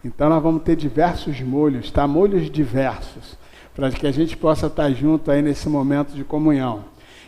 Então nós vamos ter diversos molhos, tá? Molhos diversos, para que a gente possa estar junto aí nesse momento de comunhão.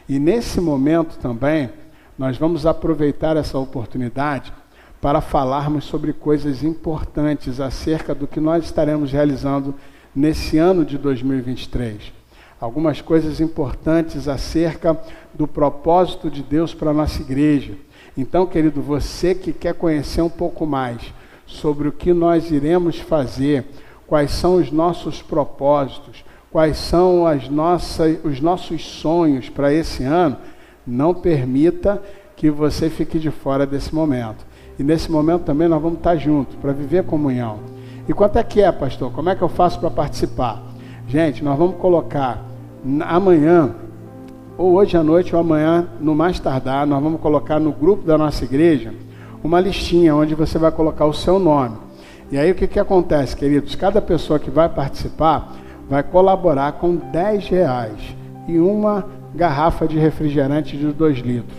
E nesse momento também, nós vamos aproveitar essa oportunidade para falarmos sobre coisas importantes acerca do que nós estaremos realizando nesse ano de 2023. Algumas coisas importantes acerca do propósito de Deus para a nossa igreja. Então, querido, você que quer conhecer um pouco mais sobre o que nós iremos fazer, quais são os nossos propósitos, quais são os nossos sonhos para esse ano, não permita que você fique de fora desse momento. E nesse momento também nós vamos estar juntos para viver comunhão. E quanto é que é, pastor? Como é que eu faço para participar? Gente, nós vamos colocar amanhã, ou hoje à noite ou amanhã, no mais tardar, nós vamos colocar no grupo da nossa igreja uma listinha onde você vai colocar o seu nome. E aí o que acontece, queridos? Cada pessoa que vai participar vai colaborar com R$10 e uma garrafa de refrigerante de 2 litros.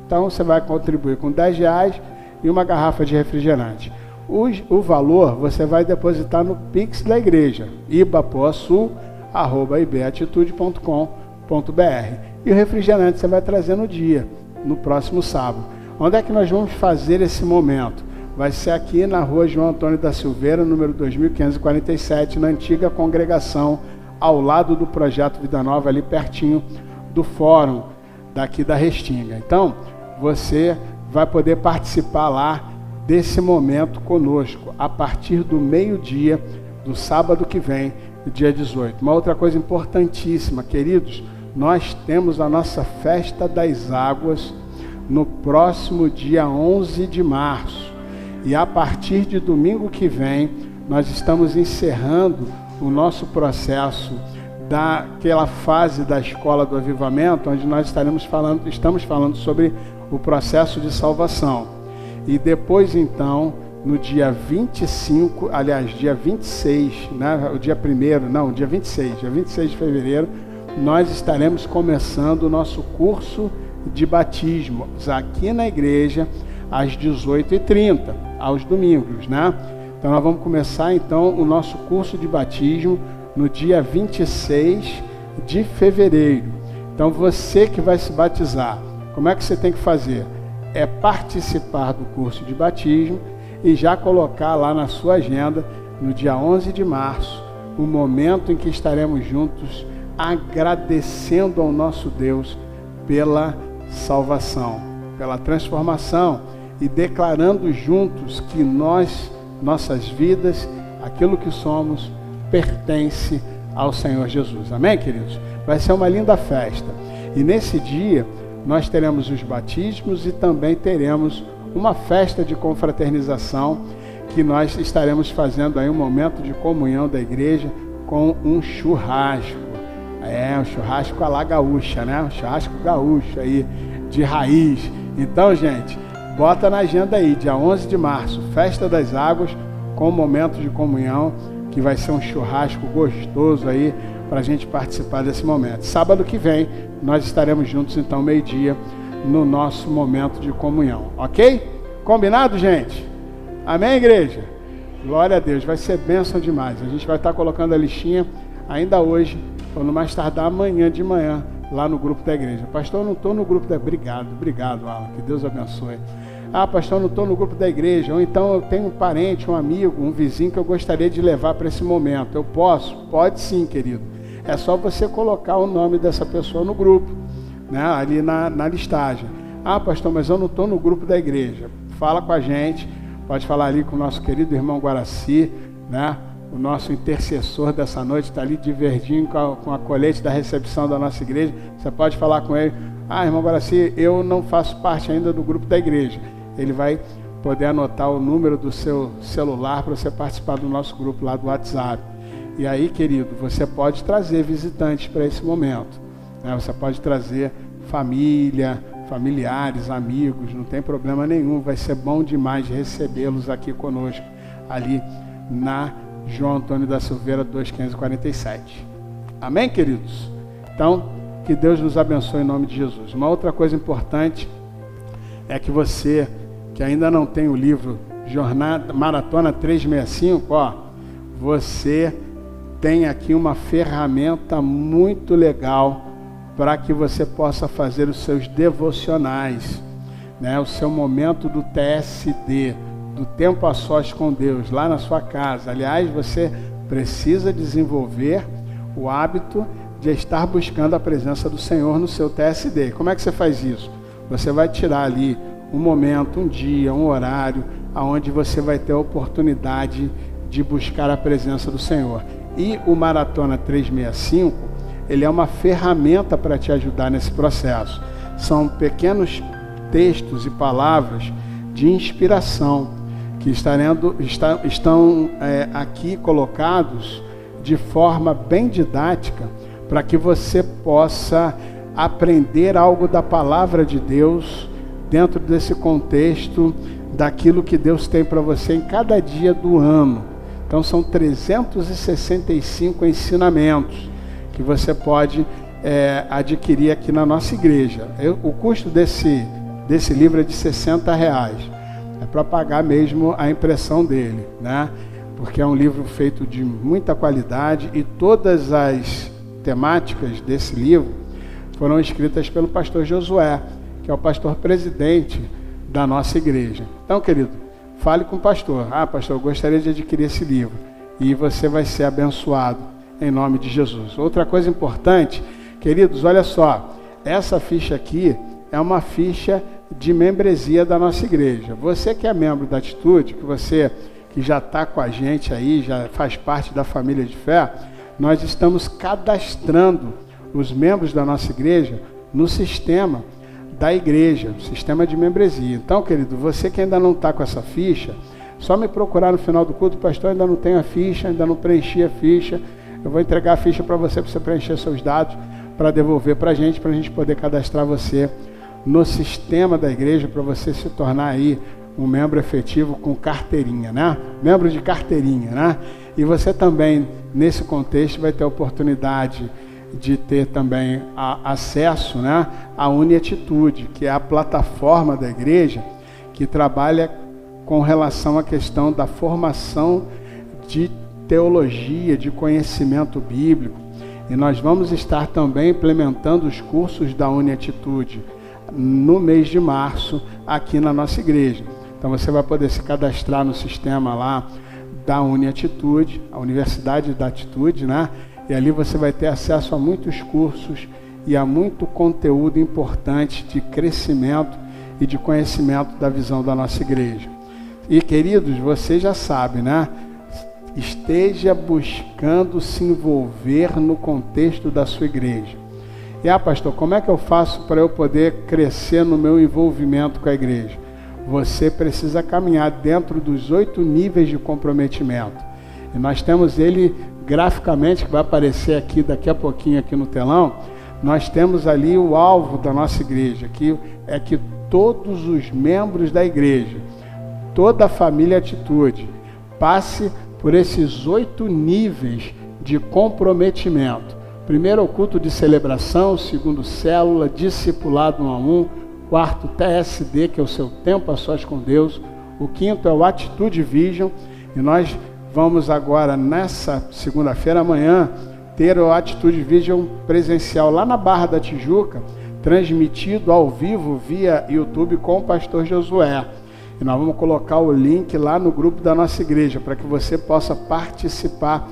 Então você vai contribuir com R$10 e uma garrafa de refrigerante. O valor você vai depositar no Pix da igreja, ibapoaçu@ibatitude.com.br. E o refrigerante você vai trazer no dia, no próximo sábado. Onde é que nós vamos fazer esse momento? Vai ser aqui na rua João Antônio da Silveira, número 2547, na antiga congregação, ao lado do Projeto Vida Nova, ali pertinho do fórum daqui da Restinga. Então, você vai poder participar lá desse momento conosco, a partir do meio-dia do sábado que vem, dia 18. Uma outra coisa importantíssima, queridos, nós temos a nossa Festa das Águas no próximo dia 11 de março. E a partir de domingo que vem, nós estamos encerrando o nosso processo daquela fase da Escola do Avivamento, onde nós estamos falando sobre o processo de salvação. E depois, então, no dia 25, aliás, dia 26, né, dia 26 de fevereiro, nós estaremos começando o nosso curso de batismo aqui na igreja, às 18h30, aos domingos, né? Então nós vamos começar então o nosso curso de batismo no dia 26 de fevereiro. Então você que vai se batizar, como é que você tem que fazer? É participar do curso de batismo e já colocar lá na sua agenda, no dia 11 de março, o momento em que estaremos juntos agradecendo ao nosso Deus pela salvação, pela transformação, e declarando juntos que nossas vidas, aquilo que somos, pertence ao Senhor Jesus. Amém, queridos? Vai ser uma linda festa. E nesse dia, nós teremos os batismos e também teremos uma festa de confraternização, que nós estaremos fazendo aí um momento de comunhão da igreja com um churrasco. Um churrasco à la gaúcha, né? Um churrasco gaúcho aí, de raiz. Então, gente, bota na agenda aí, dia 11 de março, Festa das Águas, com um momento de comunhão, que vai ser um churrasco gostoso aí, para a gente participar desse momento. Sábado que vem, nós estaremos juntos, então, meio-dia, no nosso momento de comunhão, ok? Combinado, gente? Amém, igreja? Glória a Deus, vai ser bênção demais. A gente vai estar colocando a listinha ainda hoje, ou no mais tardar amanhã de manhã, lá no grupo da igreja. Pastor, eu não estou no grupo da... Obrigado, Alan, que Deus abençoe. Pastor, eu não estou no grupo da igreja, ou então eu tenho um parente, um amigo, um vizinho que eu gostaria de levar para esse momento. Eu posso? Pode sim, querido. É só você colocar o nome dessa pessoa no grupo, né, ali na listagem. Pastor, mas eu não estou no grupo da igreja. Fala com a gente, pode falar ali com o nosso querido irmão Guaraci, né? O nosso intercessor dessa noite está ali de verdinho com a colete da recepção da nossa igreja. Você pode falar com ele: irmão Guaraci, eu não faço parte ainda do grupo da igreja. Ele vai poder anotar o número do seu celular para você participar do nosso grupo lá do WhatsApp. E aí, querido, você pode trazer visitantes para esse momento, né? Você pode trazer família, familiares, amigos, não tem problema nenhum. Vai ser bom demais recebê-los aqui conosco, ali na João Antônio da Silveira, 2547. Amém, queridos? Então, que Deus nos abençoe em nome de Jesus. Uma outra coisa importante é que você que ainda não tem o livro Maratona 365, ó, você tem aqui uma ferramenta muito legal para que você possa fazer os seus devocionais, né? O seu momento do TSD, do tempo a sós com Deus, lá na sua casa. Aliás, você precisa desenvolver o hábito de estar buscando a presença do Senhor no seu TSD. Como é que você faz isso? Você vai tirar ali um momento, um dia, um horário, aonde você vai ter a oportunidade de buscar a presença do Senhor. E o Maratona 365, ele é uma ferramenta para te ajudar nesse processo. São pequenos textos e palavras de inspiração que estão aqui colocados de forma bem didática para que você possa aprender algo da palavra de Deus dentro desse contexto daquilo que Deus tem para você em cada dia do ano. Então são 365 ensinamentos que você pode adquirir aqui na nossa igreja. O custo desse livro é de R$60. É para pagar mesmo a impressão dele, né? Porque é um livro feito de muita qualidade e todas as temáticas desse livro foram escritas pelo pastor Josué, que é o pastor presidente da nossa igreja. Então, querido, fale com o pastor. Pastor, eu gostaria de adquirir esse livro. E você vai ser abençoado em nome de Jesus. Outra coisa importante, queridos, olha só. Essa ficha aqui é uma ficha de membresia da nossa igreja. Você que é membro da Atitude, que já está com a gente aí, já faz parte da família de fé, nós estamos cadastrando os membros da nossa igreja no sistema da igreja, sistema de membresia. Então, querido, você que ainda não está com essa ficha, só me procurar no final do culto. Pastor, ainda não tenho a ficha, ainda não preenchi a ficha. Eu vou entregar a ficha para você preencher seus dados, para devolver para a gente poder cadastrar você no sistema da igreja, para você se tornar aí um membro efetivo com carteirinha, né? Membro de carteirinha, né? E você também, nesse contexto, vai ter a oportunidade de ter também acesso, né, à UniAtitude, que é a plataforma da igreja que trabalha com relação à questão da formação de teologia, de conhecimento bíblico. E nós vamos estar também implementando os cursos da UniAtitude no mês de março aqui na nossa igreja. Então você vai poder se cadastrar no sistema lá da UniAtitude, a Universidade da Atitude, né? E ali você vai ter acesso a muitos cursos e a muito conteúdo importante de crescimento e de conhecimento da visão da nossa igreja. E, queridos, você já sabe, né? Esteja buscando se envolver no contexto da sua igreja. E, pastor, como é que eu faço para eu poder crescer no meu envolvimento com a igreja? Você precisa caminhar dentro dos 8 níveis de comprometimento. E nós temos ele graficamente, que vai aparecer aqui daqui a pouquinho aqui no telão. Nós temos ali o alvo da nossa igreja, que é que todos os membros da igreja, toda a família Atitude, passe por esses 8 níveis de comprometimento. Primeiro é o culto de celebração, segundo célula, discipulado 1 a 1, quarto TSD, que é o seu tempo a sós com Deus, o quinto é o Atitude Vision, e nós vamos agora, nessa segunda-feira, amanhã, ter o Atitude Vision presencial lá na Barra da Tijuca, transmitido ao vivo via YouTube com o pastor Josué. E nós vamos colocar o link lá no grupo da nossa igreja, para que você possa participar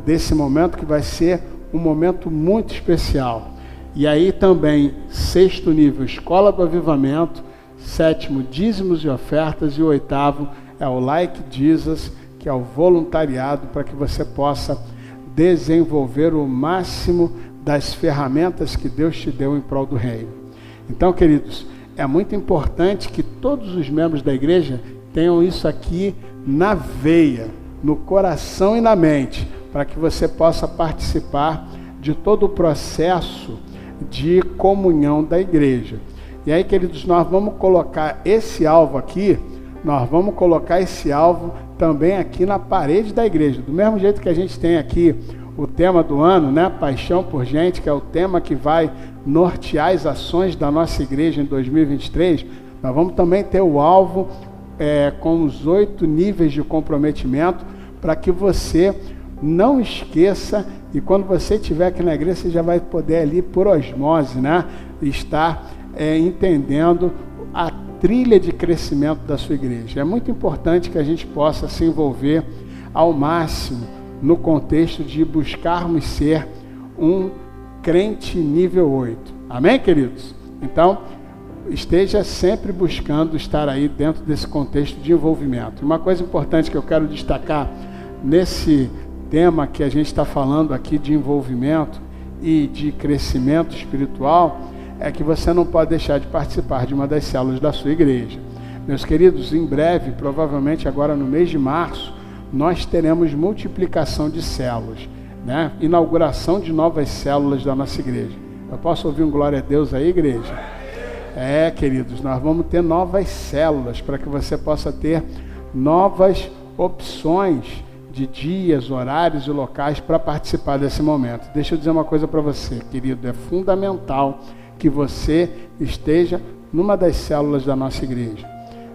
desse momento, que vai ser um momento muito especial. E aí também, 6º nível, Escola do Avivamento, 7º, dízimos e ofertas, e o 8º é o Like Jesus, que é o voluntariado, para que você possa desenvolver o máximo das ferramentas que Deus te deu em prol do reino. Então, queridos, é muito importante que todos os membros da igreja tenham isso aqui na veia, no coração e na mente, para que você possa participar de todo o processo de comunhão da igreja. E aí, queridos, nós vamos colocar esse alvo aqui, também aqui na parede da igreja. Do mesmo jeito que a gente tem aqui o tema do ano, né? Paixão por Gente, que é o tema que vai nortear as ações da nossa igreja em 2023, nós vamos também ter o alvo com os 8 níveis de comprometimento, para que você não esqueça, e quando você estiver aqui na igreja, você já vai poder ali, por osmose, né, estar entendendo a trilha de crescimento da sua igreja. É muito importante que a gente possa se envolver ao máximo no contexto de buscarmos ser um crente nível 8. Amém, queridos? Então, esteja sempre buscando estar aí dentro desse contexto de envolvimento. Uma coisa importante que eu quero destacar nesse tema que a gente está falando aqui de envolvimento e de crescimento espiritual é que você não pode deixar de participar de uma das células da sua igreja. Meus queridos, em breve, provavelmente agora no mês de março, nós teremos multiplicação de células, né? Inauguração de novas células da nossa igreja. Eu posso ouvir um glória a Deus aí, igreja? Queridos, nós vamos ter novas células para que você possa ter novas opções de dias, horários e locais para participar desse momento. Deixa eu dizer uma coisa para você, querido, é fundamental que você esteja numa das células da nossa igreja.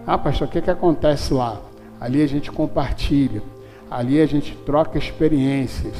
Ah, pastor, o que acontece lá? Ali a gente compartilha, ali a gente troca experiências,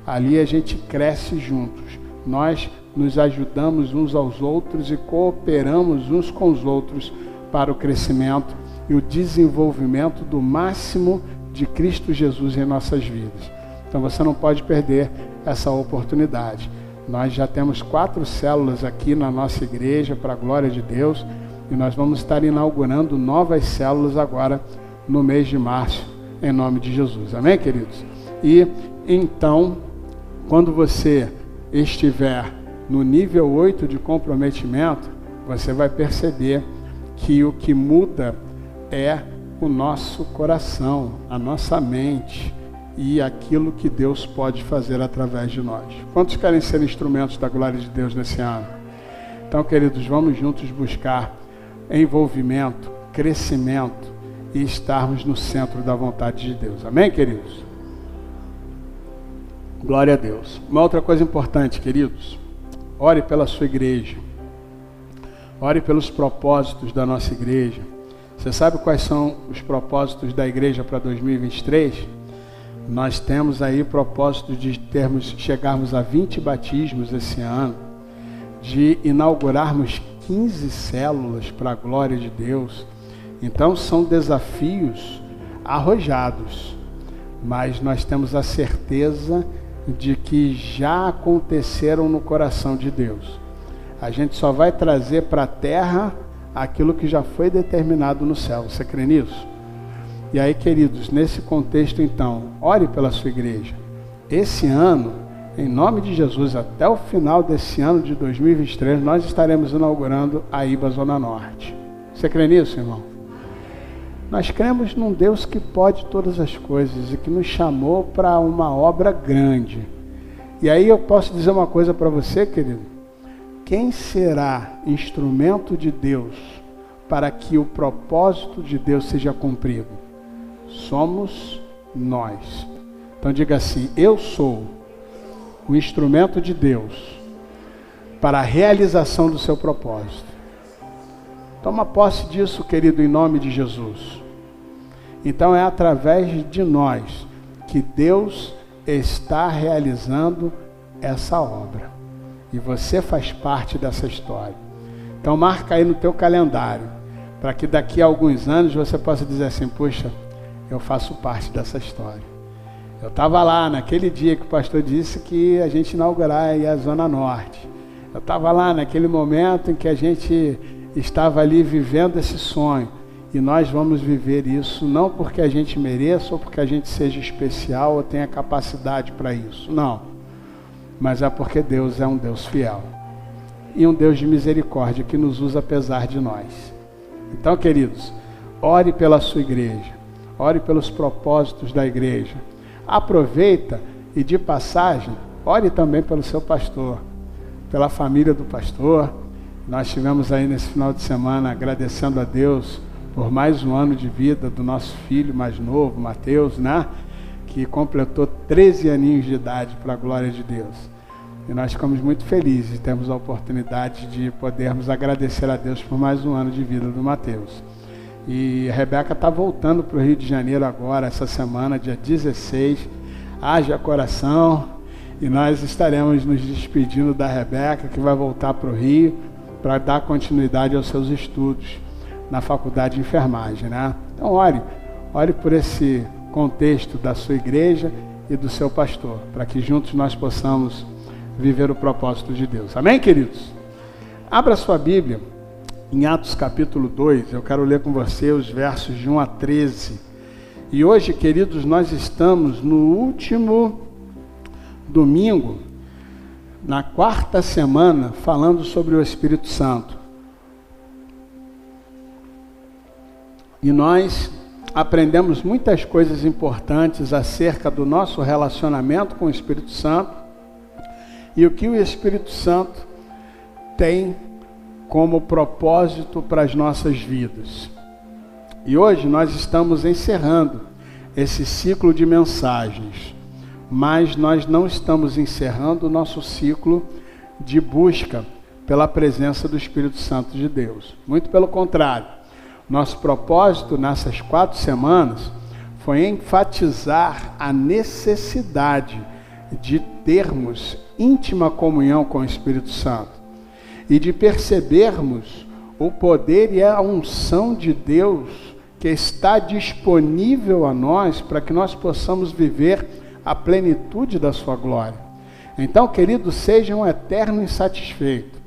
ali a gente cresce juntos. Nós nos ajudamos uns aos outros e cooperamos uns com os outros para o crescimento e o desenvolvimento do máximo de Cristo Jesus em nossas vidas. Então você não pode perder essa oportunidade. Nós já temos 4 células aqui na nossa igreja, para a glória de Deus, e nós vamos estar inaugurando novas células agora no mês de março, em nome de Jesus. Amém, queridos? E então, quando você estiver no nível 8 de comprometimento, você vai perceber que o que muda é o nosso coração, a nossa mente e aquilo que Deus pode fazer através de nós. Quantos querem ser instrumentos da glória de Deus nesse ano? Então, queridos, vamos juntos buscar envolvimento, crescimento e estarmos no centro da vontade de Deus. Amém, queridos? Glória a Deus. Uma outra coisa importante, queridos, ore pela sua igreja. Ore pelos propósitos da nossa igreja. Você sabe quais são os propósitos da igreja para 2023? Nós temos aí propósito de chegarmos a 20 batismos esse ano, de inaugurarmos 15 células para a glória de Deus. Então são desafios arrojados, mas nós temos a certeza de que já aconteceram no coração de Deus. A gente só vai trazer para a terra aquilo que já foi determinado no céu. Você crê nisso? E aí, queridos, nesse contexto, então, ore pela sua igreja. Esse ano, em nome de Jesus, até o final desse ano de 2023, nós estaremos inaugurando a IBA Zona Norte. Você crê nisso, irmão? Nós cremos num Deus que pode todas as coisas e que nos chamou para uma obra grande. E aí eu posso dizer uma coisa para você, querido. Quem será instrumento de Deus para que o propósito de Deus seja cumprido? Somos nós. Então diga assim: eu sou o instrumento de Deus para a realização do seu propósito. Toma posse disso, querido, em nome de Jesus. Então é através de nós que Deus está realizando essa obra. E você faz parte dessa história. Então marca aí no teu calendário, para que daqui a alguns anos você possa dizer assim: puxa, eu faço parte dessa história. Eu estava lá naquele dia que o pastor disse que a gente inauguraria a Zona Norte. Eu estava lá naquele momento em que a gente estava ali vivendo esse sonho. E nós vamos viver isso não porque a gente mereça ou porque a gente seja especial ou tenha capacidade para isso. Não. Mas é porque Deus é um Deus fiel. E um Deus de misericórdia que nos usa apesar de nós. Então, queridos, ore pela sua igreja. Ore pelos propósitos da igreja. Aproveita e, de passagem, ore também pelo seu pastor, pela família do pastor. Nós estivemos aí nesse final de semana agradecendo a Deus por mais um ano de vida do nosso filho mais novo, Mateus, né? Que completou 13 aninhos de idade para a glória de Deus. E nós ficamos muito felizes de termos a oportunidade de podermos agradecer a Deus por mais um ano de vida do Mateus. E a Rebeca está voltando para o Rio de Janeiro agora, essa semana, dia 16. Haja coração. E nós estaremos nos despedindo da Rebeca, que vai voltar para o Rio para dar continuidade aos seus estudos na faculdade de enfermagem, né? Então ore por esse contexto da sua igreja e do seu pastor, para que juntos nós possamos viver o propósito de Deus. Amém, queridos? Abra sua Bíblia em Atos capítulo 2, eu quero ler com você os versos de 1 a 13. E hoje, queridos, nós estamos no último domingo, na quarta semana, falando sobre o Espírito Santo. E nós aprendemos muitas coisas importantes acerca do nosso relacionamento com o Espírito Santo e o que o Espírito Santo tem como propósito para as nossas vidas. E hoje nós estamos encerrando esse ciclo de mensagens, mas nós não estamos encerrando o nosso ciclo de busca pela presença do Espírito Santo de Deus. Muito pelo contrário, nosso propósito nessas 4 semanas foi enfatizar a necessidade de termos íntima comunhão com o Espírito Santo e de percebermos o poder e a unção de Deus que está disponível a nós para que nós possamos viver a plenitude da sua glória. Então, querido, seja um eterno insatisfeito.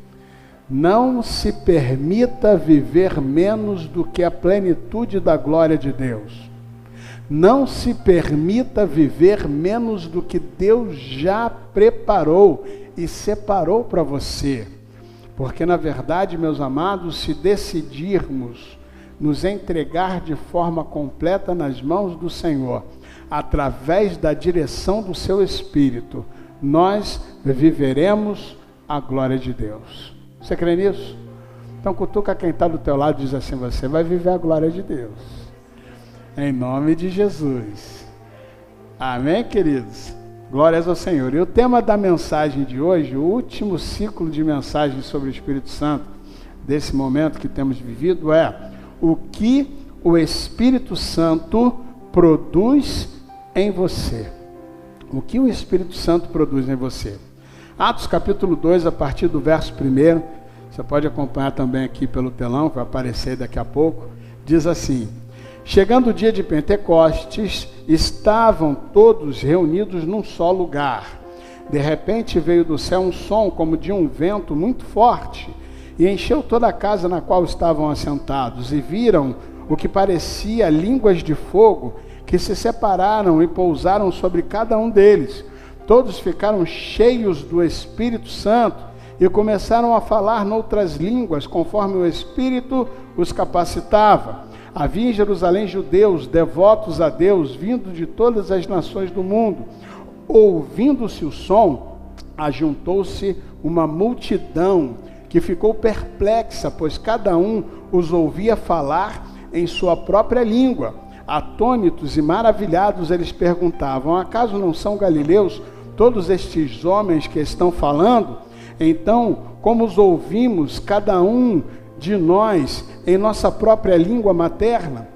Não se permita viver menos do que a plenitude da glória de Deus. Não se permita viver menos do que Deus já preparou e separou para você. Porque, na verdade, meus amados, se decidirmos nos entregar de forma completa nas mãos do Senhor, através da direção do seu Espírito, nós viveremos a glória de Deus. Você crê nisso? Então cutuca quem está do teu lado e diz assim: você vai viver a glória de Deus. Em nome de Jesus. Amém, queridos? Glórias ao Senhor. E o tema da mensagem de hoje, o último ciclo de mensagens sobre o Espírito Santo, desse momento que temos vivido, é o que o Espírito Santo produz em você. O que o Espírito Santo produz em você. Atos capítulo 2, a partir do verso 1, você pode acompanhar também aqui pelo telão, que vai aparecer daqui a pouco, diz assim: chegando o dia de Pentecostes, estavam todos reunidos num só lugar. De repente veio do céu um som como de um vento muito forte, e encheu toda a casa na qual estavam assentados, e viram o que parecia línguas de fogo, que se separaram e pousaram sobre cada um deles. Todos ficaram cheios do Espírito Santo e começaram a falar noutras línguas, conforme o Espírito os capacitava. Havia em Jerusalém judeus, devotos a Deus, vindo de todas as nações do mundo. Ouvindo-se o som, ajuntou-se uma multidão que ficou perplexa, pois cada um os ouvia falar em sua própria língua. Atônitos e maravilhados, eles perguntavam: acaso não são galileus todos estes homens que estão falando? Então, como os ouvimos, cada um de nós, em nossa própria língua materna?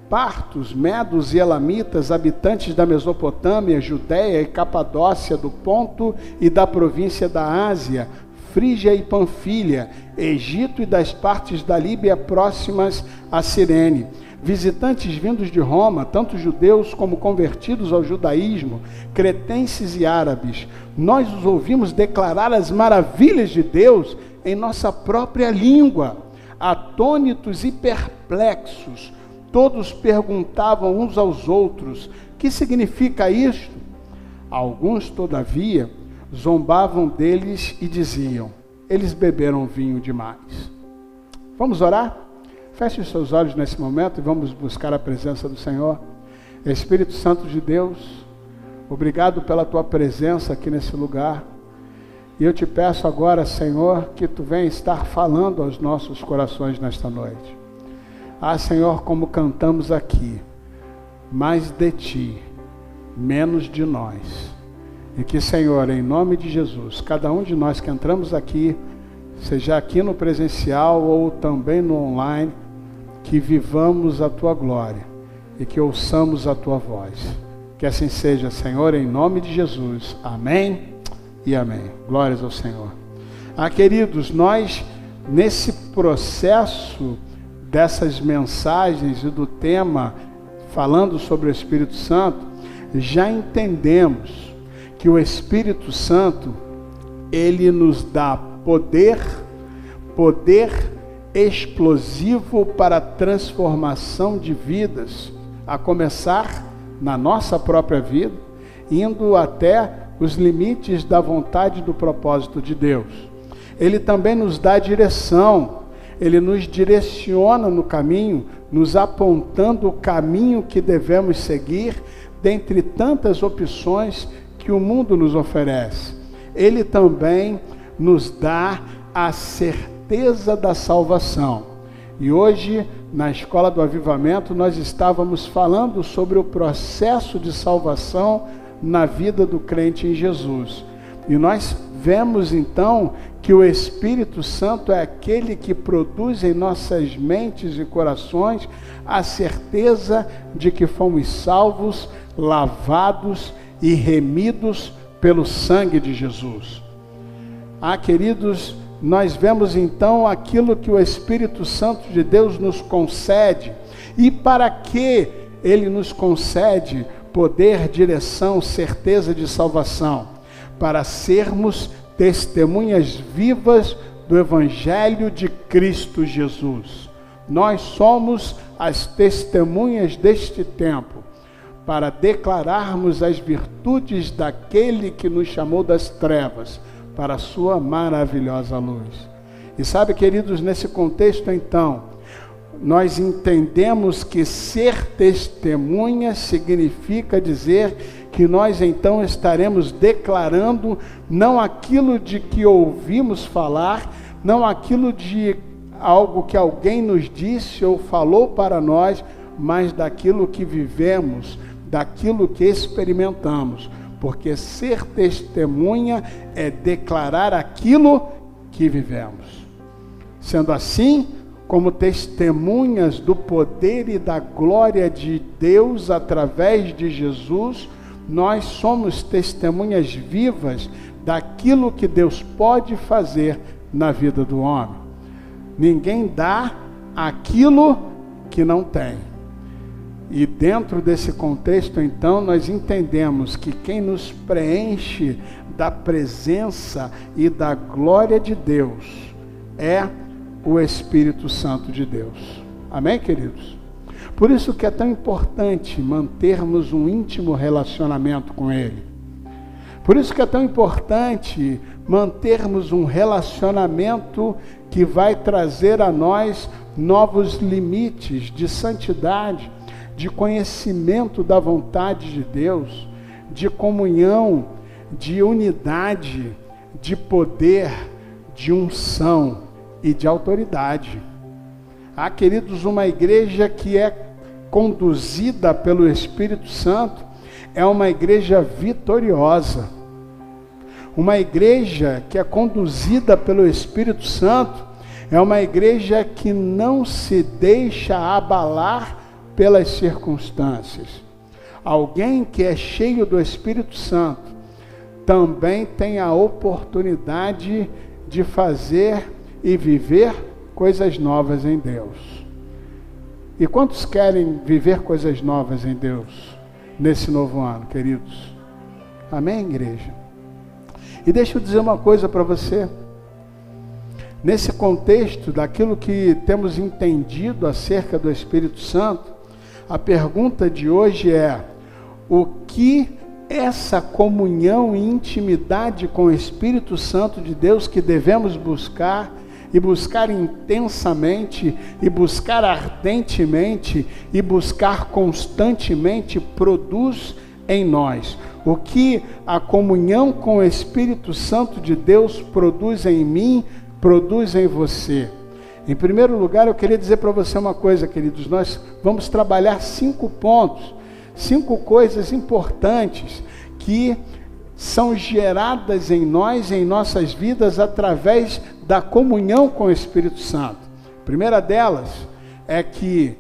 Partos, medos e elamitas, habitantes da Mesopotâmia, Judéia e Capadócia, do Ponto e da província da Ásia, Frígia e Panfilha, Egito e das partes da Líbia próximas a Cirene, visitantes vindos de Roma, tanto judeus como convertidos ao judaísmo, cretenses e árabes, nós os ouvimos declarar as maravilhas de Deus em nossa própria língua. Atônitos e perplexos, todos perguntavam uns aos outros: que significa isto? Alguns, todavia, zombavam deles e diziam: eles beberam vinho demais. Vamos orar? Feche os seus olhos nesse momento e vamos buscar a presença do Senhor. Espírito Santo de Deus, obrigado pela tua presença aqui nesse lugar. E eu te peço agora, Senhor, que tu venha estar falando aos nossos corações nesta noite. Ah, Senhor, como cantamos aqui, mais de ti, menos de nós. E que, Senhor, em nome de Jesus, cada um de nós que entramos aqui, seja aqui no presencial ou também no online, que vivamos a tua glória e que ouçamos a tua voz. Que assim seja, Senhor, em nome de Jesus. Amém e amém. Glórias ao Senhor. Queridos, nós, nesse processo dessas mensagens e do tema falando sobre o Espírito Santo, já entendemos que o Espírito Santo, ele nos dá poder explosivo para a transformação de vidas, a começar na nossa própria vida, indo até os limites da vontade e do propósito de Deus. Ele também nos dá direção, ele nos direciona no caminho, nos apontando o caminho que devemos seguir, dentre tantas opções que o mundo nos oferece. Ele também nos dá a certeza da salvação. E hoje, na Escola do Avivamento, nós estávamos falando sobre o processo de salvação na vida do crente em Jesus. E nós vemos então que o Espírito Santo é aquele que produz em nossas mentes e corações a certeza de que fomos salvos, lavados e remidos pelo sangue de Jesus. Queridos, nós vemos então aquilo que o Espírito Santo de Deus nos concede. E para que ele nos concede poder, direção, certeza de salvação? Para sermos testemunhas vivas do Evangelho de Cristo Jesus. Nós somos as testemunhas deste tempo, para declararmos as virtudes daquele que nos chamou das trevas para a sua maravilhosa luz. E sabe, queridos, nesse contexto então, nós entendemos que ser testemunha significa dizer que nós então estaremos declarando não aquilo de que ouvimos falar, não aquilo de algo que alguém nos disse ou falou para nós, mas daquilo que vivemos, daquilo que experimentamos. Porque ser testemunha é declarar aquilo que vivemos. Sendo assim, como testemunhas do poder e da glória de Deus através de Jesus, nós somos testemunhas vivas daquilo que Deus pode fazer na vida do homem. Ninguém dá aquilo que não tem. E dentro desse contexto, então, nós entendemos que quem nos preenche da presença e da glória de Deus é o Espírito Santo de Deus. Amém, queridos? Por isso que é tão importante mantermos um íntimo relacionamento com Ele. Por isso que é tão importante mantermos um relacionamento que vai trazer a nós novos limites de santidade, de conhecimento da vontade de Deus, de comunhão, de unidade, de poder, de unção e de autoridade. Queridos, uma igreja que é conduzida pelo Espírito Santo é uma igreja vitoriosa. Uma igreja que é conduzida pelo Espírito Santo é uma igreja que não se deixa abalar pelas circunstâncias. Alguém que é cheio do Espírito Santo também tem a oportunidade de fazer e viver coisas novas em Deus. E quantos querem viver coisas novas em Deus nesse novo ano, queridos? Amém, igreja? E deixa eu dizer uma coisa para você. Nesse contexto daquilo que temos entendido acerca do Espírito Santo, a pergunta de hoje é: o que essa comunhão e intimidade com o Espírito Santo de Deus que devemos buscar, e buscar intensamente, e buscar ardentemente, e buscar constantemente, produz em nós? O que a comunhão com o Espírito Santo de Deus produz em mim, produz em você? Em primeiro lugar, eu queria dizer para você uma coisa, queridos. Nós vamos trabalhar 5 pontos, 5 coisas importantes que são geradas em nós, em nossas vidas, através da comunhão com o Espírito Santo. A primeira delas é que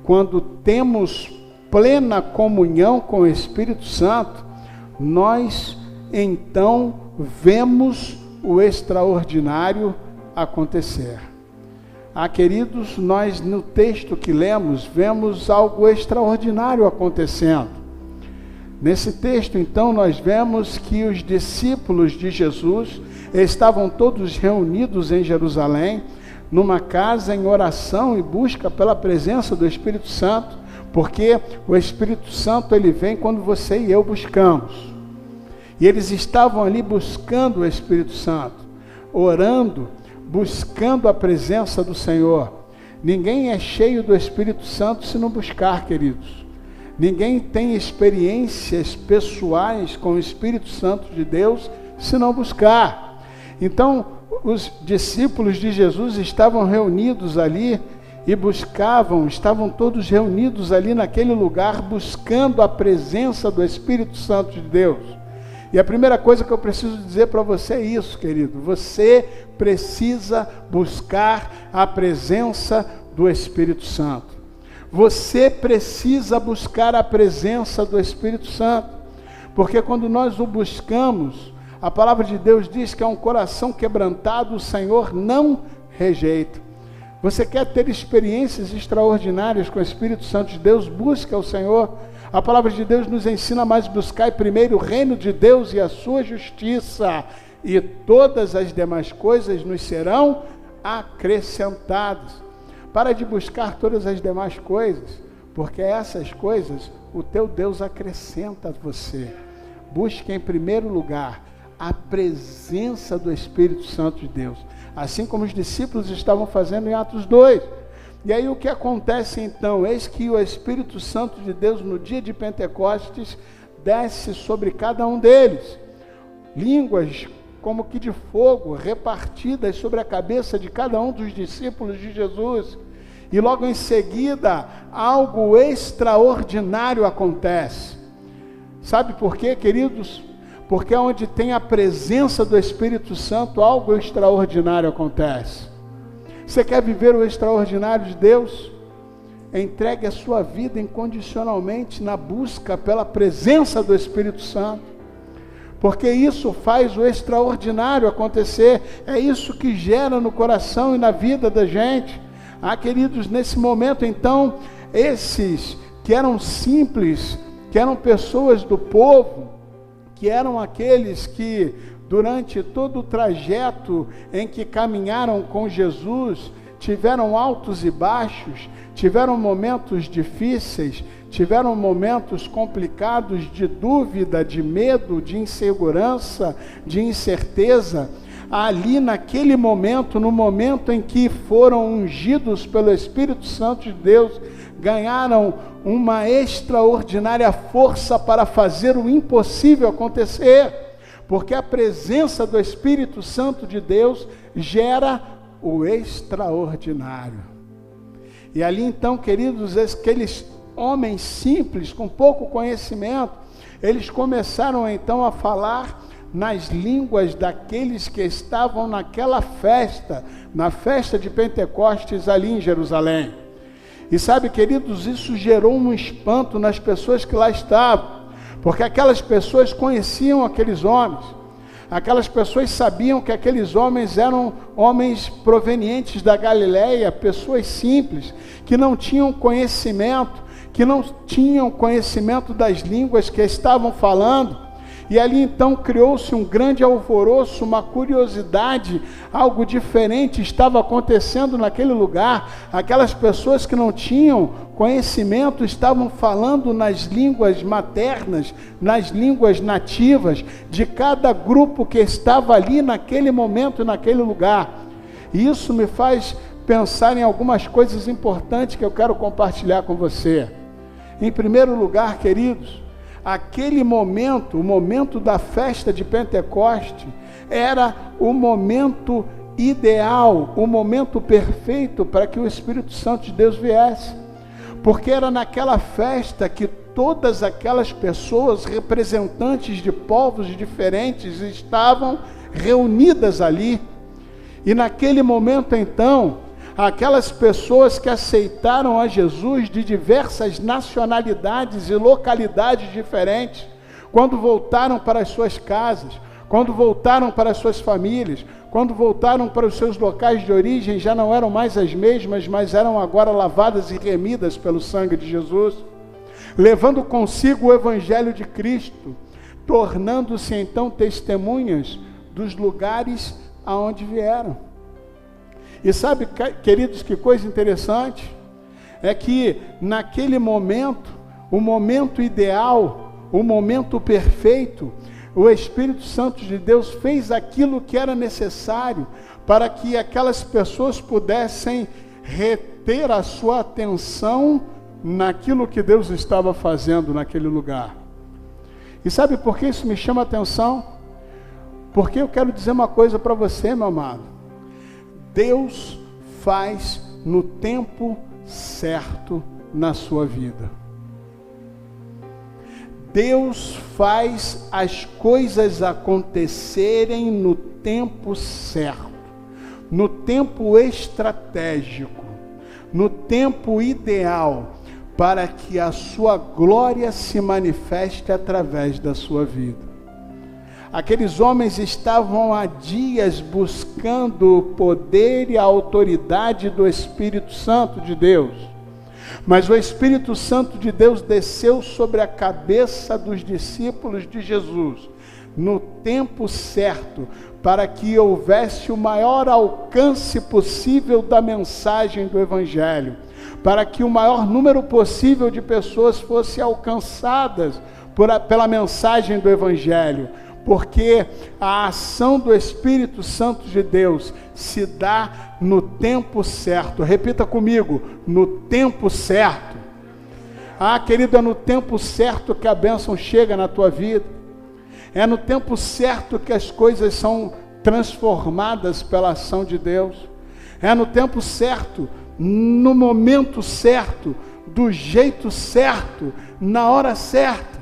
quando temos plena comunhão com o Espírito Santo, nós então vemos o extraordinário acontecer. Queridos, nós no texto que lemos, vemos algo extraordinário acontecendo. Nesse texto, então, nós vemos que os discípulos de Jesus estavam todos reunidos em Jerusalém, numa casa em oração e busca pela presença do Espírito Santo, porque o Espírito Santo ele vem quando você e eu buscamos. E eles estavam ali buscando o Espírito Santo, orando, buscando a presença do Senhor. Ninguém é cheio do Espírito Santo se não buscar, queridos. Ninguém tem experiências pessoais com o Espírito Santo de Deus se não buscar. Então, os discípulos de Jesus estavam reunidos ali e estavam todos reunidos ali naquele lugar, buscando a presença do Espírito Santo de Deus. E a primeira coisa que eu preciso dizer para você é isso, querido. Você precisa buscar a presença do Espírito Santo. Você precisa buscar a presença do Espírito Santo. Porque quando nós o buscamos, a palavra de Deus diz que é um coração quebrantado, o Senhor não rejeita. Você quer ter experiências extraordinárias com o Espírito Santo de Deus? Busque ao Senhor. A palavra de Deus nos ensina mais buscar primeiro o reino de Deus e a sua justiça, e todas as demais coisas nos serão acrescentadas. Para de buscar todas as demais coisas, porque essas coisas o teu Deus acrescenta a você. Busque em primeiro lugar a presença do Espírito Santo de Deus, assim como os discípulos estavam fazendo em Atos 2. E aí o que acontece então? Eis que o Espírito Santo de Deus no dia de Pentecostes desce sobre cada um deles. Línguas como que de fogo repartidas sobre a cabeça de cada um dos discípulos de Jesus. E logo em seguida algo extraordinário acontece. Sabe por quê, queridos? Porque onde tem a presença do Espírito Santo, algo extraordinário acontece. Você quer viver o extraordinário de Deus? Entregue a sua vida incondicionalmente na busca pela presença do Espírito Santo, porque isso faz o extraordinário acontecer. É isso que gera no coração e na vida da gente. Queridos, nesse momento então, esses que eram simples, que eram pessoas do povo, que eram aqueles que durante todo o trajeto em que caminharam com Jesus, tiveram altos e baixos, tiveram momentos difíceis, tiveram momentos complicados de dúvida, de medo, de insegurança, de incerteza. Ali naquele momento, no momento em que foram ungidos pelo Espírito Santo de Deus, ganharam uma extraordinária força para fazer o impossível acontecer. Porque a presença do Espírito Santo de Deus gera o extraordinário. E ali então, queridos, aqueles homens simples, com pouco conhecimento, eles começaram então a falar nas línguas daqueles que estavam naquela festa, na festa de Pentecostes ali em Jerusalém. E sabe, queridos, isso gerou um espanto nas pessoas que lá estavam. Porque aquelas pessoas conheciam aqueles homens, aquelas pessoas sabiam que aqueles homens eram homens provenientes da Galileia, pessoas simples, que não tinham conhecimento das línguas que estavam falando. E ali então criou-se um grande alvoroço, uma curiosidade, algo diferente estava acontecendo naquele lugar. Aquelas pessoas que não tinham conhecimento estavam falando nas línguas maternas, nas línguas nativas de cada grupo que estava ali naquele momento, naquele lugar. E isso me faz pensar em algumas coisas importantes que eu quero compartilhar com você. Em primeiro lugar, queridos, aquele momento, o momento da festa de Pentecoste, era o momento ideal, o momento perfeito para que o Espírito Santo de Deus viesse. Porque era naquela festa que todas aquelas pessoas, representantes de povos diferentes, estavam reunidas ali. E naquele momento então, aquelas pessoas que aceitaram a Jesus de diversas nacionalidades e localidades diferentes, quando voltaram para as suas casas, quando voltaram para as suas famílias, quando voltaram para os seus locais de origem, já não eram mais as mesmas, mas eram agora lavadas e remidas pelo sangue de Jesus, levando consigo o Evangelho de Cristo, tornando-se então testemunhas dos lugares aonde vieram. E sabe, queridos, que coisa interessante? É que naquele momento, o momento ideal, o momento perfeito, o Espírito Santo de Deus fez aquilo que era necessário para que aquelas pessoas pudessem reter a sua atenção naquilo que Deus estava fazendo naquele lugar. E sabe por que isso me chama a atenção? Porque eu quero dizer uma coisa para você, meu amado. Deus faz no tempo certo na sua vida. Deus faz as coisas acontecerem no tempo certo, no tempo estratégico, no tempo ideal, para que a sua glória se manifeste através da sua vida. Aqueles homens estavam há dias buscando o poder e a autoridade do Espírito Santo de Deus. Mas o Espírito Santo de Deus desceu sobre a cabeça dos discípulos de Jesus, no tempo certo, para que houvesse o maior alcance possível da mensagem do Evangelho, para que o maior número possível de pessoas fossem alcançadas pela mensagem do Evangelho, porque a ação do Espírito Santo de Deus se dá no tempo certo. Repita comigo, no tempo certo. Ah, querido, é no tempo certo que a bênção chega na tua vida. É no tempo certo que as coisas são transformadas pela ação de Deus. É no tempo certo, no momento certo, do jeito certo, na hora certa.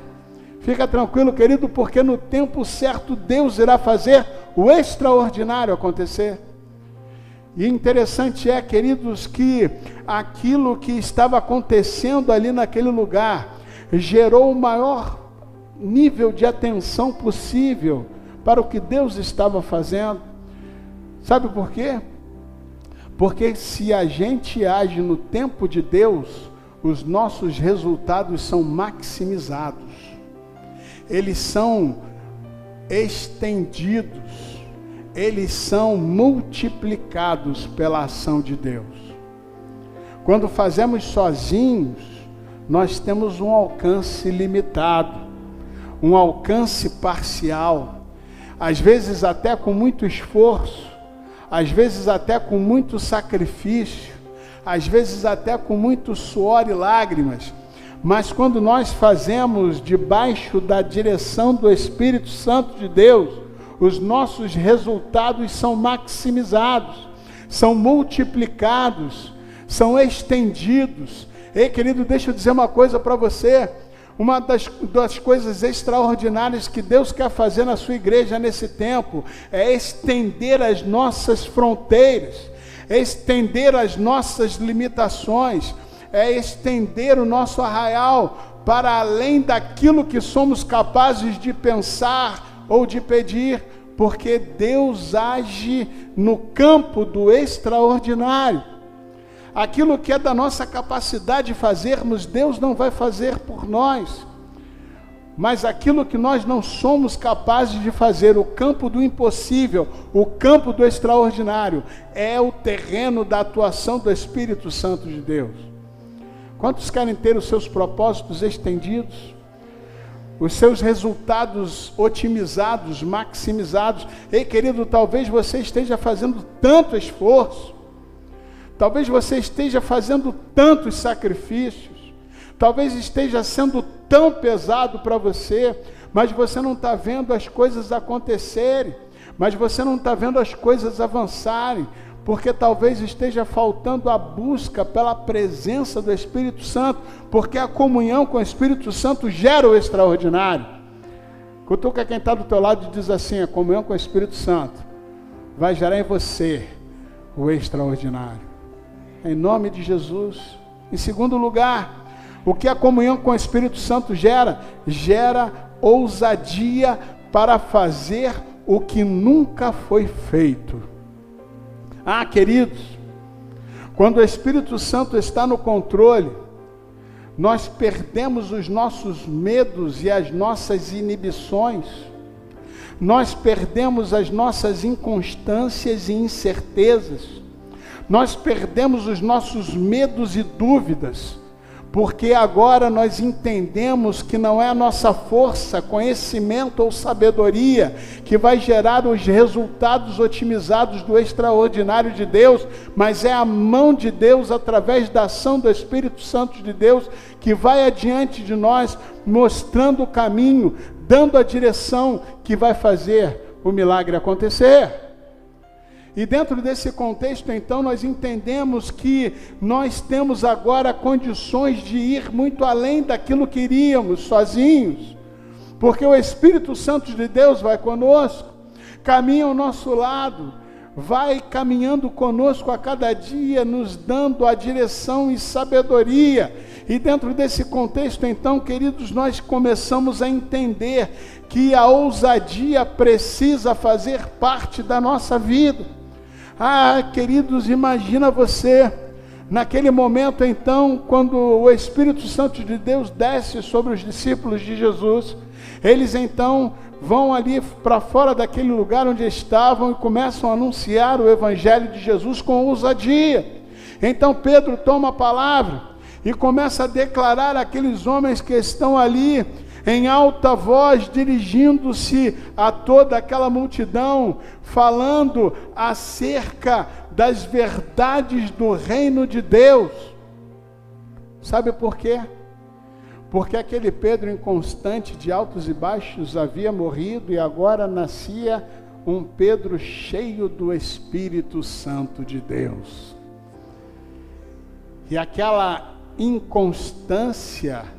Fica tranquilo, querido, porque no tempo certo Deus irá fazer o extraordinário acontecer. E interessante é, queridos, que aquilo que estava acontecendo ali naquele lugar gerou o maior nível de atenção possível para o que Deus estava fazendo. Sabe por quê? Porque se a gente age no tempo de Deus, os nossos resultados são maximizados. Eles são estendidos, eles são multiplicados pela ação de Deus. Quando fazemos sozinhos, nós temos um alcance limitado, um alcance parcial, às vezes até com muito esforço, às vezes até com muito sacrifício, às vezes até com muito suor e lágrimas. Mas quando nós fazemos debaixo da direção do Espírito Santo de Deus, os nossos resultados são maximizados, são multiplicados, são estendidos. Ei, querido, deixa eu dizer uma coisa para você. Uma das coisas extraordinárias que Deus quer fazer na sua igreja nesse tempo é estender as nossas fronteiras, é estender as nossas limitações, é estender o nosso arraial para além daquilo que somos capazes de pensar ou de pedir, porque Deus age no campo do extraordinário. Aquilo que é da nossa capacidade de fazermos, Deus não vai fazer por nós. Mas aquilo que nós não somos capazes de fazer, o campo do impossível, o campo do extraordinário, é o terreno da atuação do Espírito Santo de Deus. Quantos querem ter os seus propósitos estendidos? Os seus resultados otimizados, maximizados? Ei, querido, talvez você esteja fazendo tanto esforço, talvez você esteja fazendo tantos sacrifícios, talvez esteja sendo tão pesado para você, mas você não está vendo as coisas acontecerem, mas você não está vendo as coisas avançarem, porque talvez esteja faltando a busca pela presença do Espírito Santo, porque a comunhão com o Espírito Santo gera o extraordinário. Cutuca quem está do teu lado e diz assim: a comunhão com o Espírito Santo vai gerar em você o extraordinário. em nome de Jesus. Em segundo lugar, o que a comunhão com o Espírito Santo gera? Gera ousadia para fazer o que nunca foi feito. Queridos, quando o Espírito Santo está no controle, nós perdemos os nossos medos e as nossas inibições, nós perdemos as nossas inconstâncias e incertezas, nós perdemos os nossos medos e dúvidas, porque agora nós entendemos que não é a nossa força, conhecimento ou sabedoria que vai gerar os resultados otimizados do extraordinário de Deus, mas é a mão de Deus através da ação do Espírito Santo de Deus que vai adiante de nós, mostrando o caminho, dando a direção que vai fazer o milagre acontecer. E dentro desse contexto, então, nós entendemos que nós temos agora condições de ir muito além daquilo que iríamos sozinhos, porque o Espírito Santo de Deus vai conosco, caminha ao nosso lado, vai caminhando conosco a cada dia, nos dando a direção e sabedoria. E dentro desse contexto, então, queridos, nós começamos a entender que a ousadia precisa fazer parte da nossa vida. Queridos, imagina você, naquele momento então, quando o Espírito Santo de Deus desce sobre os discípulos de Jesus, eles então vão ali para fora daquele lugar onde estavam e começam a anunciar o Evangelho de Jesus com ousadia. Então Pedro toma a palavra e começa a declarar àqueles homens que estão ali, em alta voz, dirigindo-se a toda aquela multidão, falando acerca das verdades do reino de Deus. Sabe por quê? Porque aquele Pedro inconstante, de altos e baixos, havia morrido e agora nascia um Pedro cheio do Espírito Santo de Deus. E aquela inconstância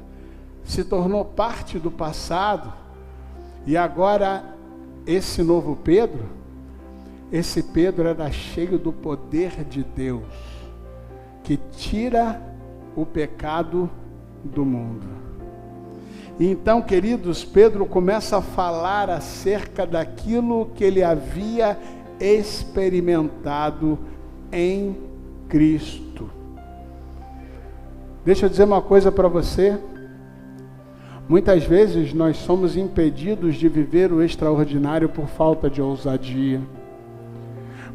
se tornou parte do passado, e agora esse novo Pedro, esse Pedro era cheio do poder de Deus, que tira o pecado do mundo. E então, queridos, Pedro começa a falar acerca daquilo que ele havia experimentado em Cristo. Deixa eu dizer uma coisa para você. Muitas vezes nós somos impedidos de viver o extraordinário por falta de ousadia.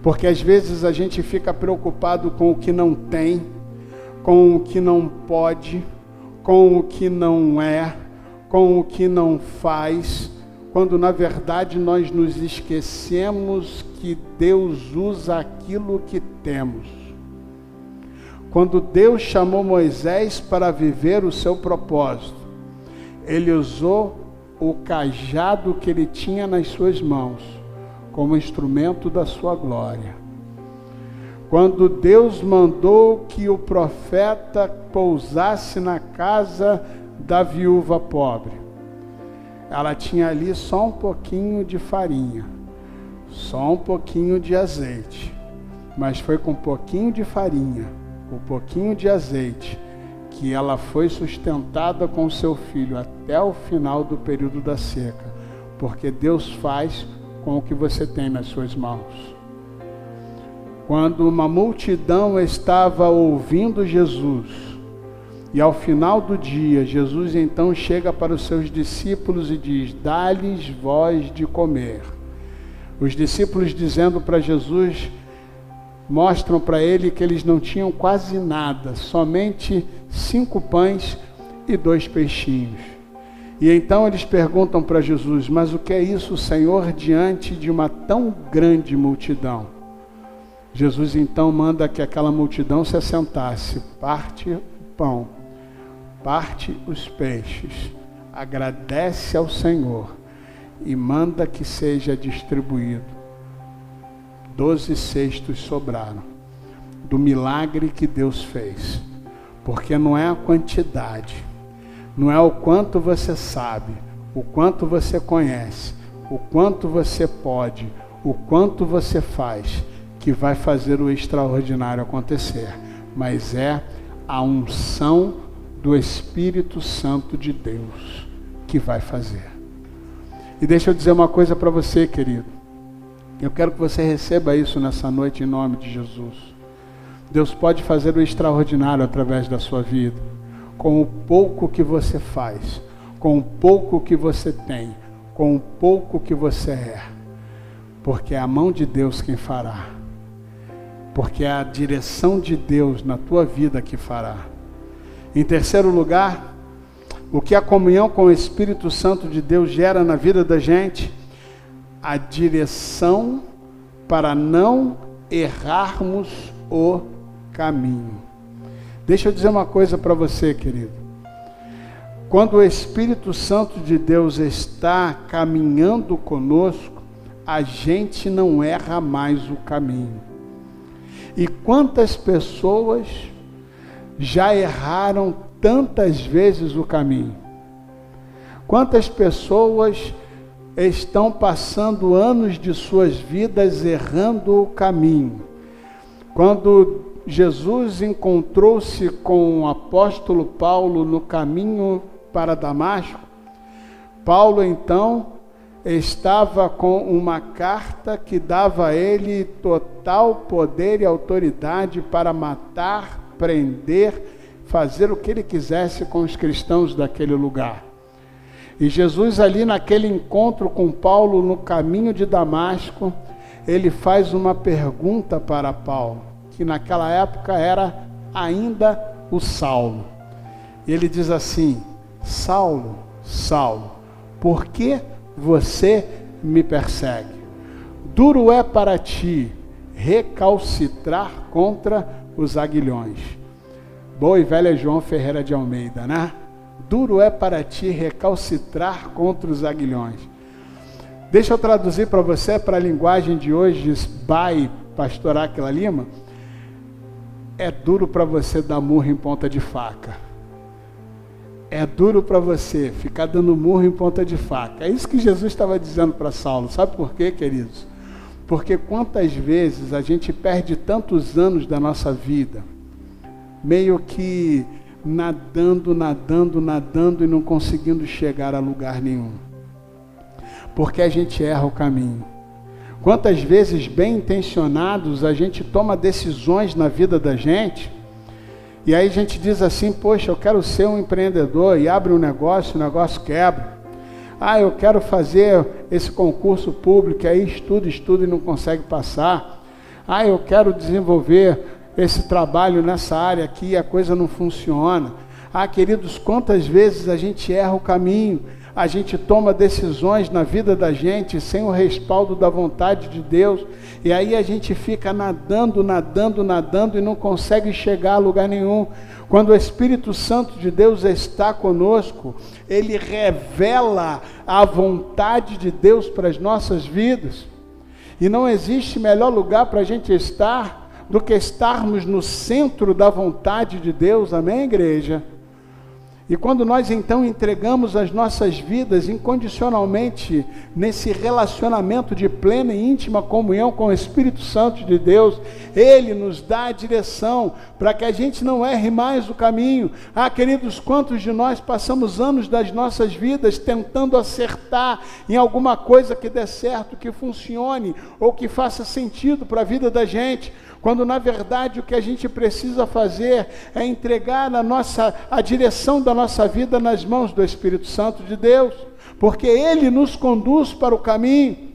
Porque às vezes a gente fica preocupado com o que não tem, com o que não pode, com o que não é, com o que não faz, quando na verdade nós nos esquecemos que Deus usa aquilo que temos. Quando Deus chamou Moisés para viver o seu propósito, ele usou o cajado que ele tinha nas suas mãos como instrumento da sua glória. Quando Deus mandou que o profeta pousasse na casa da viúva pobre, ela tinha ali só um pouquinho de farinha, só um pouquinho de azeite, mas foi com um pouquinho de farinha, um pouquinho de azeite, que ela foi sustentada com seu filho até o final do período da seca, porque Deus faz com o que você tem nas suas mãos. Quando uma multidão estava ouvindo Jesus, e ao final do dia, Jesus então chega para os seus discípulos e diz: dá-lhes vós de comer. Os discípulos, dizendo para Jesus, mostram para ele que eles não tinham quase nada, somente 5 pães e 2 peixinhos. E então eles perguntam para Jesus: mas o que é isso, Senhor, diante de uma tão grande multidão? Jesus então manda que aquela multidão se assentasse, parte o pão, parte os peixes, agradece ao Senhor e manda que seja distribuído. 12 cestos sobraram do milagre que Deus fez, porque não é a quantidade, não é o quanto você sabe, o quanto você conhece, o quanto você pode, o quanto você faz, que vai fazer o extraordinário acontecer, mas é a unção do Espírito Santo de Deus que vai fazer. E deixa eu dizer uma coisa para você, querido. Eu quero que você receba isso nessa noite em nome de Jesus. Deus pode fazer o extraordinário através da sua vida, com o pouco que você faz, com o pouco que você tem, com o pouco que você é, porque é a mão de Deus quem fará, porque é a direção de Deus na tua vida que fará. Em terceiro lugar, o que a comunhão com o Espírito Santo de Deus gera na vida da gente? A direção para não errarmos o caminho. Deixa eu dizer uma coisa para você, querido. Quando o Espírito Santo de Deus está caminhando conosco, a gente não erra mais o caminho. E quantas pessoas já erraram tantas vezes o caminho? Quantas pessoas estão passando anos de suas vidas errando o caminho? Quando Jesus encontrou-se com o apóstolo Paulo no caminho para Damasco, Paulo então estava com uma carta que dava a ele total poder e autoridade para matar, prender, fazer o que ele quisesse com os cristãos daquele lugar. E Jesus ali naquele encontro com Paulo no caminho de Damasco, ele faz uma pergunta para Paulo, que naquela época era ainda o Saulo. Ele diz assim: Saulo, Saulo, por que você me persegue? Duro é para ti recalcitrar contra os aguilhões. Boa e velha João Ferreira de Almeida, né? Duro é para ti recalcitrar contra os aguilhões. Deixa eu traduzir para você, para a linguagem de hoje, by pastor Aquila Lima. É duro para você dar murro em ponta de faca. É duro para você ficar dando murro em ponta de faca. É isso que Jesus estava dizendo para Saulo. Sabe por quê, queridos? Porque quantas vezes a gente perde tantos anos da nossa vida, meio que nadando e não conseguindo chegar a lugar nenhum. Porque a gente erra o caminho. Quantas vezes, bem intencionados, a gente toma decisões na vida da gente, e aí a gente diz assim: poxa, eu quero ser um empreendedor, e abre um negócio, o negócio quebra. Ah, eu quero fazer esse concurso público, aí estuda e não consegue passar. Ah, eu quero desenvolver esse trabalho nessa área aqui, a coisa não funciona. Ah, queridos, quantas vezes a gente erra o caminho, a gente toma decisões na vida da gente sem o respaldo da vontade de Deus, e aí a gente fica nadando e não consegue chegar a lugar nenhum. Quando o Espírito Santo de Deus está conosco, ele revela a vontade de Deus para as nossas vidas, e não existe melhor lugar para a gente estar do que estarmos no centro da vontade de Deus, amém, igreja? E quando nós então entregamos as nossas vidas incondicionalmente nesse relacionamento de plena e íntima comunhão com o Espírito Santo de Deus, ele nos dá a direção para que a gente não erre mais o caminho. Ah, queridos, quantos de nós passamos anos das nossas vidas tentando acertar em alguma coisa que dê certo, que funcione ou que faça sentido para a vida da gente, quando na verdade o que a gente precisa fazer é entregar a direção da nossa vida nas mãos do Espírito Santo de Deus, porque ele nos conduz para o caminho.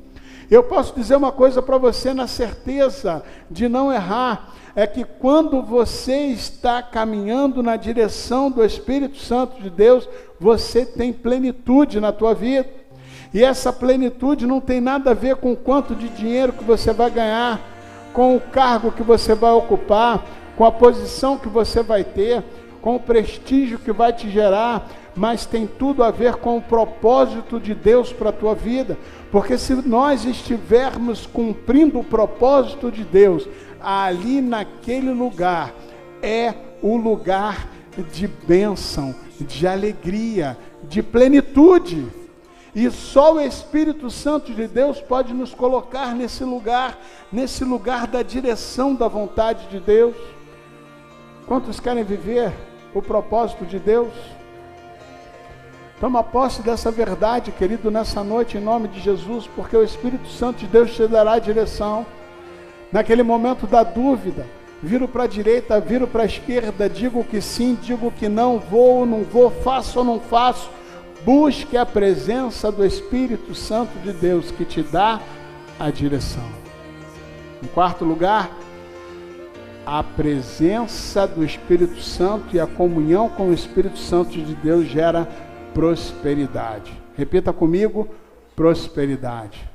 Eu posso dizer uma coisa para você na certeza de não errar, é que quando você está caminhando na direção do Espírito Santo de Deus, você tem plenitude na tua vida, e essa plenitude não tem nada a ver com o quanto de dinheiro que você vai ganhar, com o cargo que você vai ocupar, com a posição que você vai ter, com o prestígio que vai te gerar, mas tem tudo a ver com o propósito de Deus para a tua vida, porque se nós estivermos cumprindo o propósito de Deus, ali naquele lugar, é o lugar de bênção, de alegria, de plenitude. E só o Espírito Santo de Deus pode nos colocar nesse lugar da direção da vontade de Deus. Quantos querem viver o propósito de Deus? Toma posse dessa verdade, querido, nessa noite, em nome de Jesus, porque o Espírito Santo de Deus te dará a direção. Naquele momento da dúvida, viro para a direita, viro para a esquerda, digo que sim, digo que não, vou ou não vou, faço ou não faço. Busque a presença do Espírito Santo de Deus, que te dá a direção. Em quarto lugar, a presença do Espírito Santo e a comunhão com o Espírito Santo de Deus gera prosperidade. Repita comigo, prosperidade.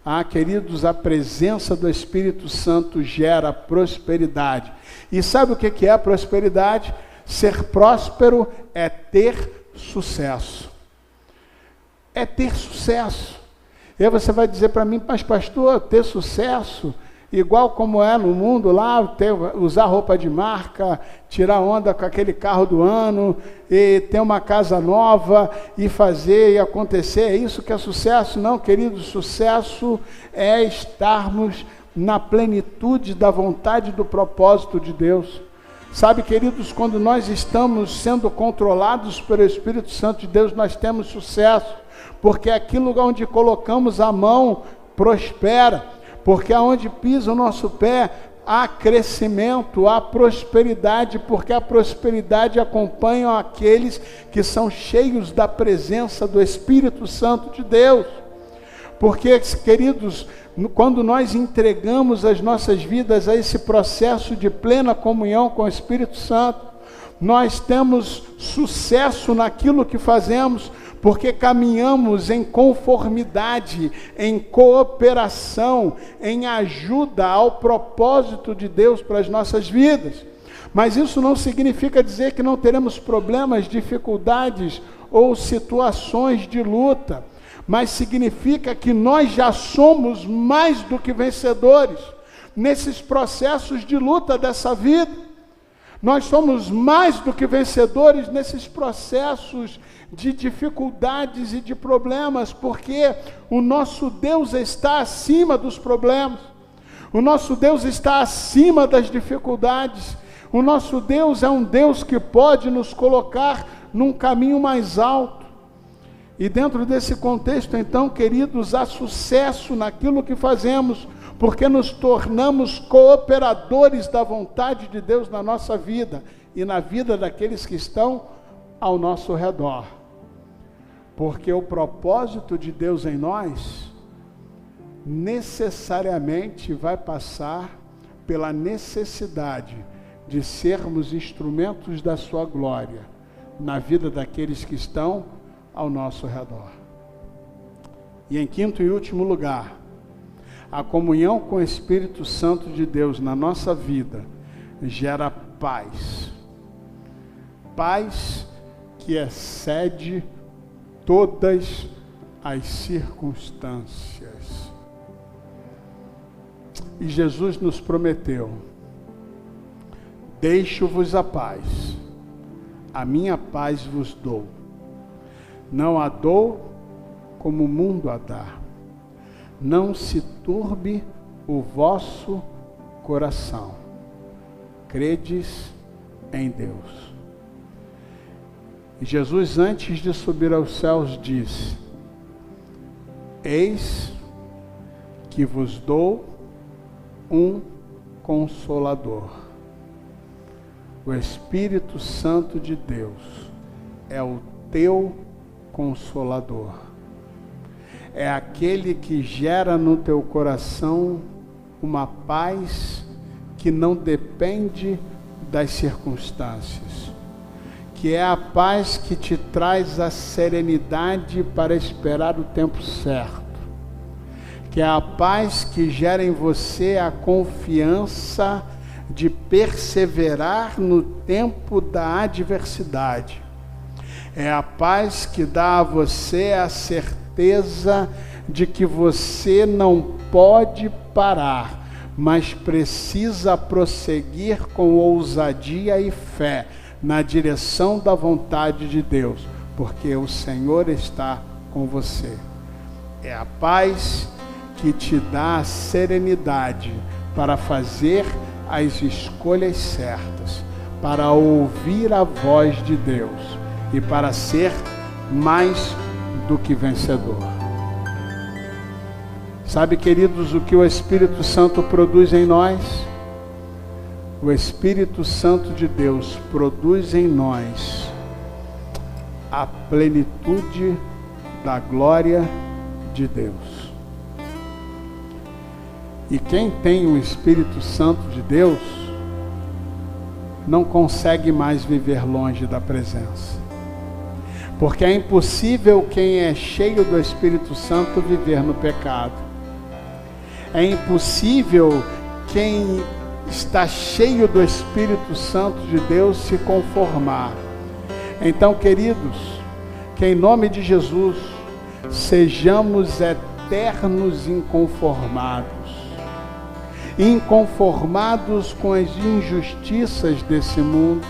Ah, queridos, a presença do Espírito Santo gera prosperidade. E sabe o que é a prosperidade? Ser próspero é ter sucesso. É ter sucesso. E aí você vai dizer para mim, mas pastor, ter sucesso, igual como é no mundo lá, usar roupa de marca, tirar onda com aquele carro do ano, e ter uma casa nova, e fazer e acontecer, é isso que é sucesso? Não, querido, sucesso é estarmos na plenitude da vontade e do propósito de Deus. Sabe, queridos, quando nós estamos sendo controlados pelo Espírito Santo de Deus, nós temos sucesso, porque aquilo onde colocamos a mão prospera, porque aonde pisa o nosso pé, há crescimento, há prosperidade, porque a prosperidade acompanha aqueles que são cheios da presença do Espírito Santo de Deus. Porque, queridos, quando nós entregamos as nossas vidas a esse processo de plena comunhão com o Espírito Santo, nós temos sucesso naquilo que fazemos, porque caminhamos em conformidade, em cooperação, em ajuda ao propósito de Deus para as nossas vidas. Mas isso não significa dizer que não teremos problemas, dificuldades ou situações de luta, mas significa que nós já somos mais do que vencedores nesses processos de luta dessa vida. Nós somos mais do que vencedores nesses processos de dificuldades e de problemas, porque o nosso Deus está acima dos problemas, o nosso Deus está acima das dificuldades, o nosso Deus é um Deus que pode nos colocar num caminho mais alto. E dentro desse contexto, então, queridos, há sucesso naquilo que fazemos, porque nos tornamos cooperadores da vontade de Deus na nossa vida e na vida daqueles que estão ao nosso redor. Porque o propósito de Deus em nós necessariamente vai passar pela necessidade de sermos instrumentos da sua glória na vida daqueles que estão ao nosso redor. E em quinto e último lugar, a comunhão com o Espírito Santo de Deus na nossa vida gera paz. Paz que excede todas as circunstâncias. E Jesus nos prometeu: deixo-vos a paz, a minha paz vos dou. Não a dou como o mundo a dá. Não se turbe o vosso coração. Credes em Deus. E Jesus, antes de subir aos céus, disse: eis que vos dou um Consolador. O Espírito Santo de Deus é o teu Consolador. É aquele que gera no teu coração uma paz que não depende das circunstâncias, que é a paz que te traz a serenidade para esperar o tempo certo, que é a paz que gera em você a confiança de perseverar no tempo da adversidade. É a paz que dá a você a certeza de que você não pode parar, mas precisa prosseguir com ousadia e fé na direção da vontade de Deus, porque o Senhor está com você. É a paz que te dá a serenidade para fazer as escolhas certas, para ouvir a voz de Deus e para ser mais do que vencedor. Sabe, queridos, o que o Espírito Santo produz em nós? O Espírito Santo de Deus produz em nós a plenitude da glória de Deus. E quem tem o Espírito Santo de Deus não consegue mais viver longe da presença. Porque é impossível quem é cheio do Espírito Santo viver no pecado. É impossível quem está cheio do Espírito Santo de Deus se conformar. Então, queridos, que em nome de Jesus sejamos eternos inconformados. Inconformados com as injustiças desse mundo,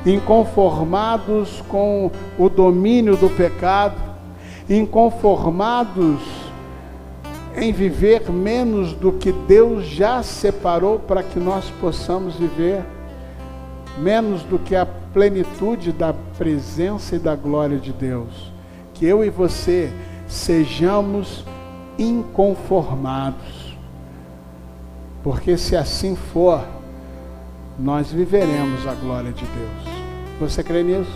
inconformados com o domínio do pecado, inconformados em viver menos do que Deus já separou para que nós possamos viver, menos do que a plenitude da presença e da glória de Deus. Que eu e você sejamos inconformados. Porque se assim for, nós viveremos a glória de Deus. Você crê nisso?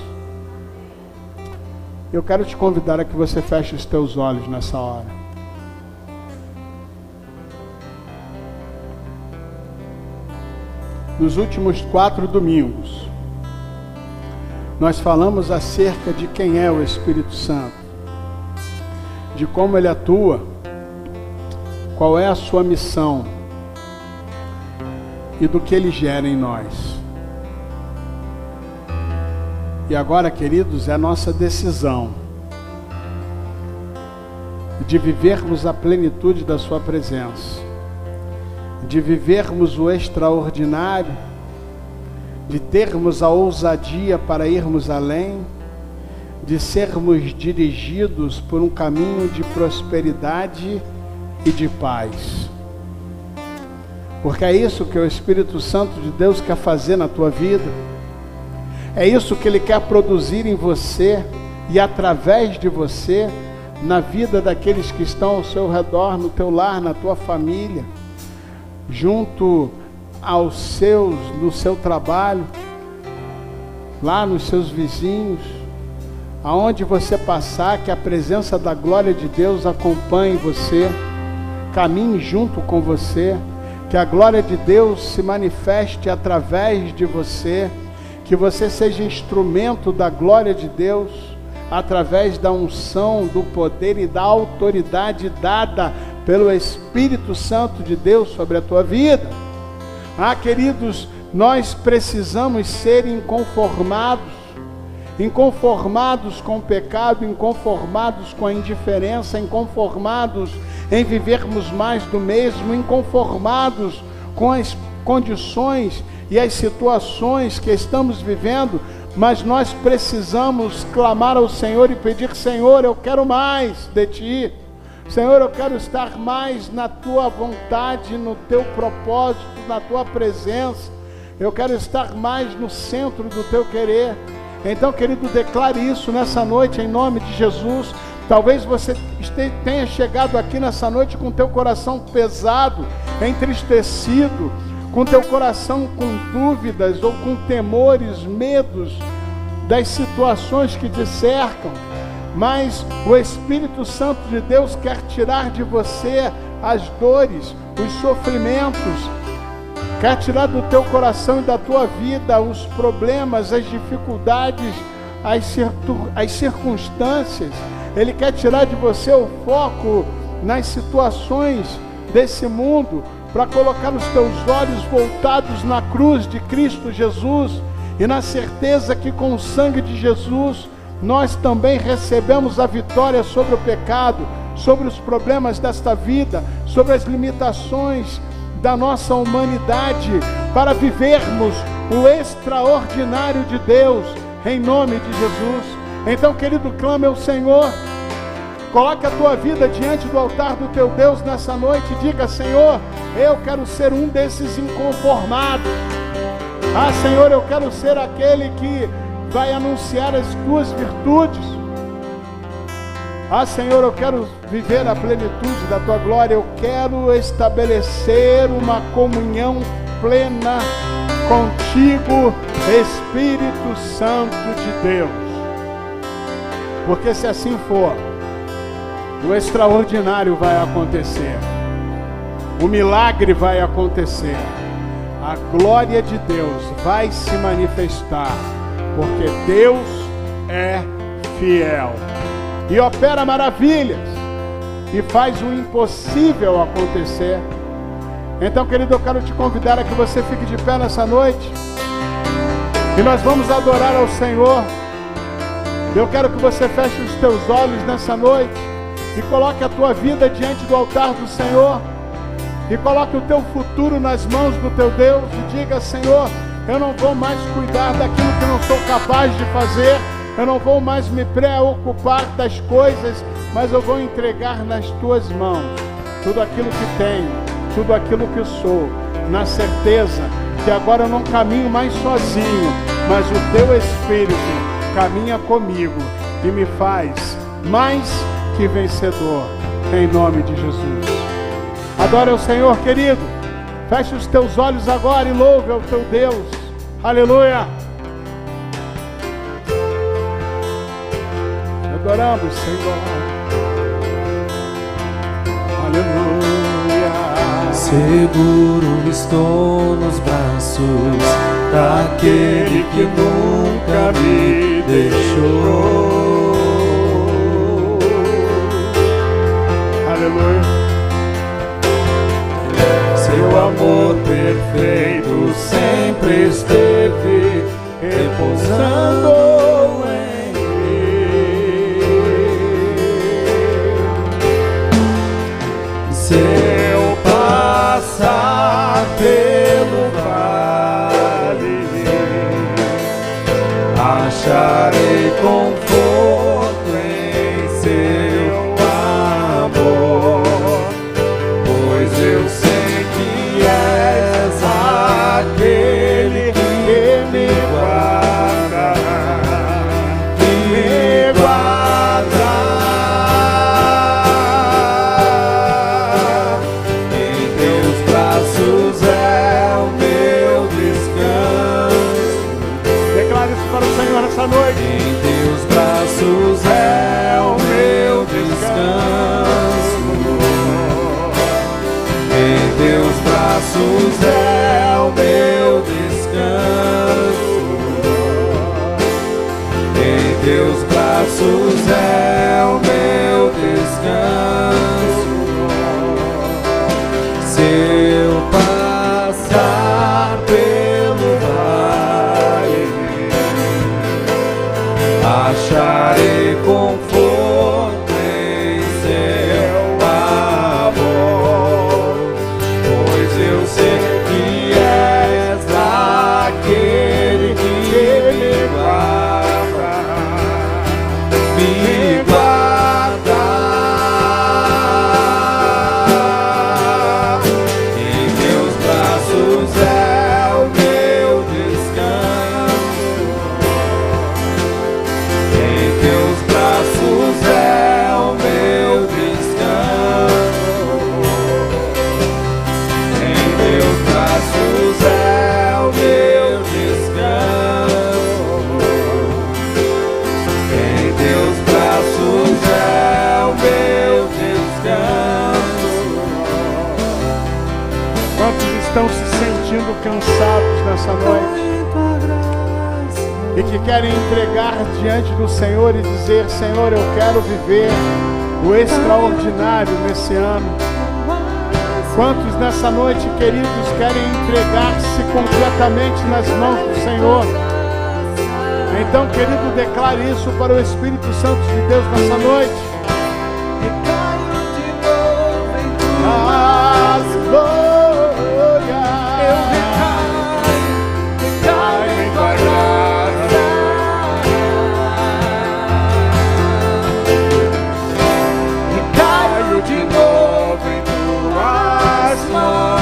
Eu quero te convidar a que você feche os teus olhos nessa hora. Nos últimos 4 domingos, nós falamos acerca de quem é o Espírito Santo, de como ele atua, qual é a sua missão e do que ele gera em nós. E agora, queridos, é a nossa decisão de vivermos a plenitude da sua presença, de vivermos o extraordinário, de termos a ousadia para irmos além, de sermos dirigidos por um caminho de prosperidade e de paz. Porque é isso que o Espírito Santo de Deus quer fazer na tua vida. É isso que ele quer produzir em você e através de você, na vida daqueles que estão ao seu redor, no teu lar, na tua família, junto aos seus, no seu trabalho, lá nos seus vizinhos, aonde você passar, que a presença da glória de Deus acompanhe você, caminhe junto com você, que a glória de Deus se manifeste através de você, que você seja instrumento da glória de Deus, através da unção, do poder e da autoridade dada pelo Espírito Santo de Deus sobre a tua vida. Ah, queridos, nós precisamos ser inconformados com o pecado, inconformados com a indiferença, inconformados em vivermos mais do mesmo, inconformados com as condições e as situações que estamos vivendo, mas nós precisamos clamar ao Senhor e pedir: Senhor, eu quero mais de Ti. Senhor, eu quero estar mais na Tua vontade, no Teu propósito, na Tua presença. Eu quero estar mais no centro do Teu querer. Então, querido, declare isso nessa noite em nome de Jesus. Talvez você tenha chegado aqui nessa noite com teu coração pesado, entristecido, com teu coração com dúvidas ou com temores, medos das situações que te cercam. Mas o Espírito Santo de Deus quer tirar de você as dores, os sofrimentos, quer tirar do teu coração e da tua vida os problemas, as dificuldades, as circunstâncias. Ele quer tirar de você o foco nas situações desse mundo, para colocar os teus olhos voltados na cruz de Cristo Jesus e na certeza que com o sangue de Jesus nós também recebemos a vitória sobre o pecado, sobre os problemas desta vida, sobre as limitações da nossa humanidade, para vivermos o extraordinário de Deus, em nome de Jesus. Então, querido, clame ao Senhor, coloque a tua vida diante do altar do teu Deus nessa noite e diga: Senhor, eu quero ser um desses inconformados, Ah, Senhor, eu quero ser aquele que vai anunciar as tuas virtudes. Ah, Senhor, eu quero viver a plenitude da tua glória. Eu quero estabelecer uma comunhão plena contigo, Espírito Santo de Deus. Porque se assim for, o extraordinário vai acontecer. O milagre vai acontecer. A glória de Deus vai se manifestar. Porque Deus é fiel. E opera maravilhas. E faz o impossível acontecer. Então, querido, eu quero te convidar a que você fique de pé nessa noite. E nós vamos adorar ao Senhor. Eu quero que você feche os teus olhos nessa noite. E coloque a tua vida diante do altar do Senhor. E coloque o teu futuro nas mãos do teu Deus. E diga: Senhor, eu não vou mais cuidar daquilo que não sou capaz de fazer. Eu não vou mais me preocupar das coisas, mas eu vou entregar nas tuas mãos tudo aquilo que tenho, tudo aquilo que sou, na certeza que agora eu não caminho mais sozinho, mas o teu Espírito caminha comigo e me faz mais que vencedor, em nome de Jesus. Adora o Senhor, querido. Feche os teus olhos agora e louve ao teu Deus. Aleluia. Adoramos, Senhor. Aleluia. Seguro estou nos braços daquele que nunca me deixou. Aleluia. Seu amor perfeito sempre esteve repousando em mim. Se eu passar pelo vale, acharei conforto em seu amor, pois eu sei que és aquele que me guarda, me guarda. Em teus braços é o meu descanso. Declare isso para o Senhor nessa noite. Em teus braços é o meu descanso. Em teus braços é o meu descanso. Em teus braços é o meu descanso. Se eu passar pelo vale, acharei conforto em seu amor, pois eu sei que és aquele que me guarda, me guarda. Em teus braços é o meu descanso. Em teus braços é o meu descanso. Em teus braços é o meu descanso. Em teus braços é o meu descanso. Quantos estão se sentindo cansados nessa noite e que querem entregar diante do Senhor e dizer: Senhor, eu quero viver o extraordinário nesse ano? Quantos nessa noite, queridos, querem entregar-se completamente nas mãos do Senhor? Então, querido, declare isso para o Espírito Santo de Deus nessa noite. Aleluia. Recaio em tua graça. Recaio de novo em tuas mãos.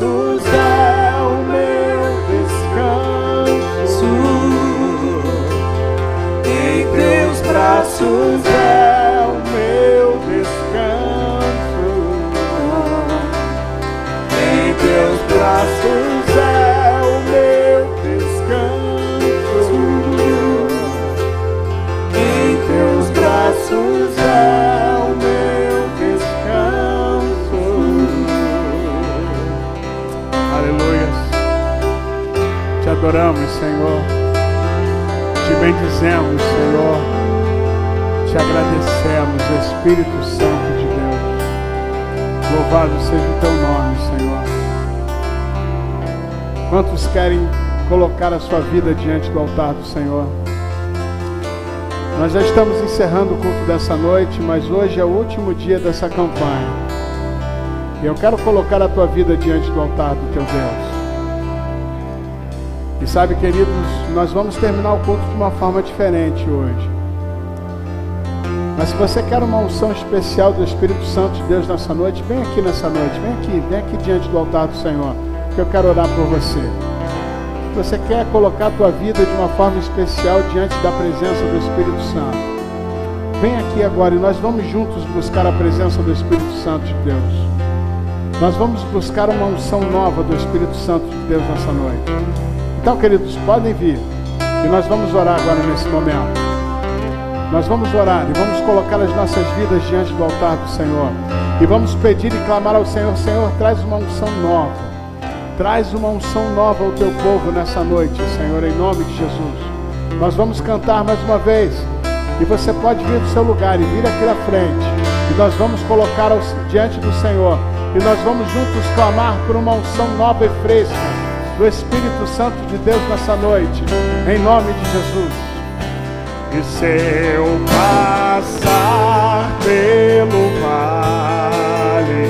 braços é o meu descanso. Em teus braços é o meu descanso. em teus braços É o meu descanso. em teus braços É o meu descanso. Aleluia. Te adoramos, Senhor. Te bendizemos, Senhor. Te agradecemos, Espírito Santo de Deus. Louvado seja o teu nome, Senhor. Quantos querem colocar a sua vida diante do altar do Senhor? Nós já estamos encerrando o culto dessa noite, mas hoje é o último dia dessa campanha. E eu quero colocar a tua vida diante do altar do teu Deus. E sabe, queridos, nós vamos terminar o culto de uma forma diferente hoje. Mas se você quer uma unção especial do Espírito Santo de Deus nessa noite, vem aqui nessa noite, vem aqui diante do altar do Senhor, que eu quero orar por você. Se você quer colocar a tua vida de uma forma especial diante da presença do Espírito Santo, vem aqui agora e nós vamos juntos buscar a presença do Espírito Santo de Deus. Nós vamos buscar uma unção nova do Espírito Santo de Deus nessa noite. Então, queridos, podem vir e nós vamos orar agora nesse momento. Nós vamos orar e vamos colocar as nossas vidas diante do altar do Senhor. E vamos pedir e clamar ao Senhor: Senhor, traz uma unção nova. Traz uma unção nova ao teu povo nessa noite, Senhor, em nome de Jesus. Nós vamos cantar mais uma vez. E você pode vir do seu lugar e vir aqui na frente. E nós vamos colocar diante do Senhor. E nós vamos juntos clamar por uma unção nova e fresca do Espírito Santo de Deus nessa noite, em nome de Jesus. E se eu passar pelo vale,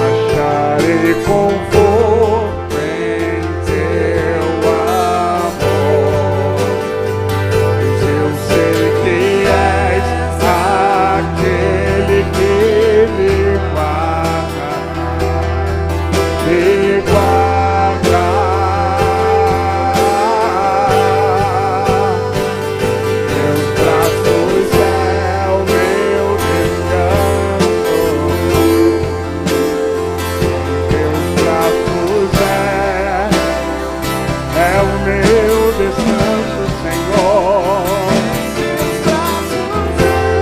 acharei conforto em teu amor, pois eu sei que és aquele que me guarda, me guarda. Teus braços é o meu descanso. Teus braços é o meu descanso, Senhor.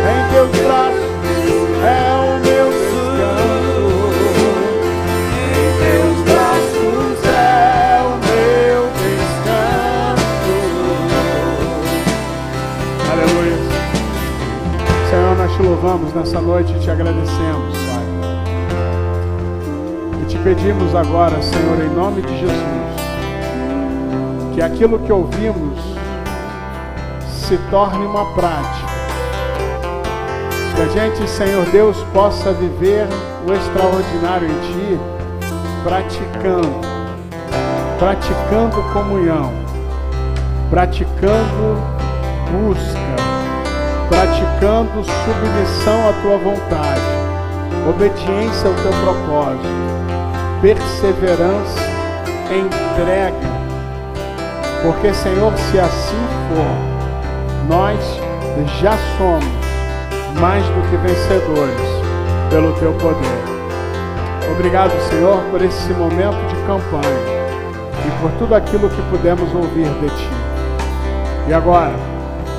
Em teus braços é o meu descanso. Em teus braços é o meu descanso. Aleluia. Senhor, nós te louvamos nessa noite e te agradecemos, Pai. E te pedimos agora, Senhor, em nome de Jesus, que aquilo que ouvimos se torne uma prática. Que a gente, Senhor Deus, possa viver o extraordinário em Ti, praticando comunhão, praticando busca, praticando submissão à Tua vontade, obediência ao Teu propósito, perseverança, entrega. Porque, Senhor, se assim for, nós já somos mais do que vencedores pelo Teu poder. Obrigado, Senhor, por esse momento de campanha e por tudo aquilo que pudemos ouvir de Ti. E agora,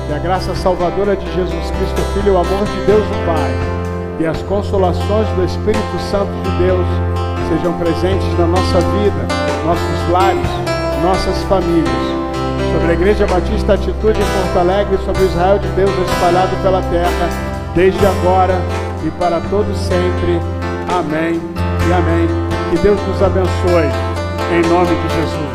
que a graça salvadora de Jesus Cristo, Filho, o amor de Deus o Pai e as consolações do Espírito Santo de Deus sejam presentes na nossa vida, nossos lares, nossas famílias, sobre a Igreja Batista Atitude em Porto Alegre, sobre o Israel de Deus espalhado pela terra, desde agora e para todos sempre. Amém e amém. Que Deus nos abençoe, em nome de Jesus.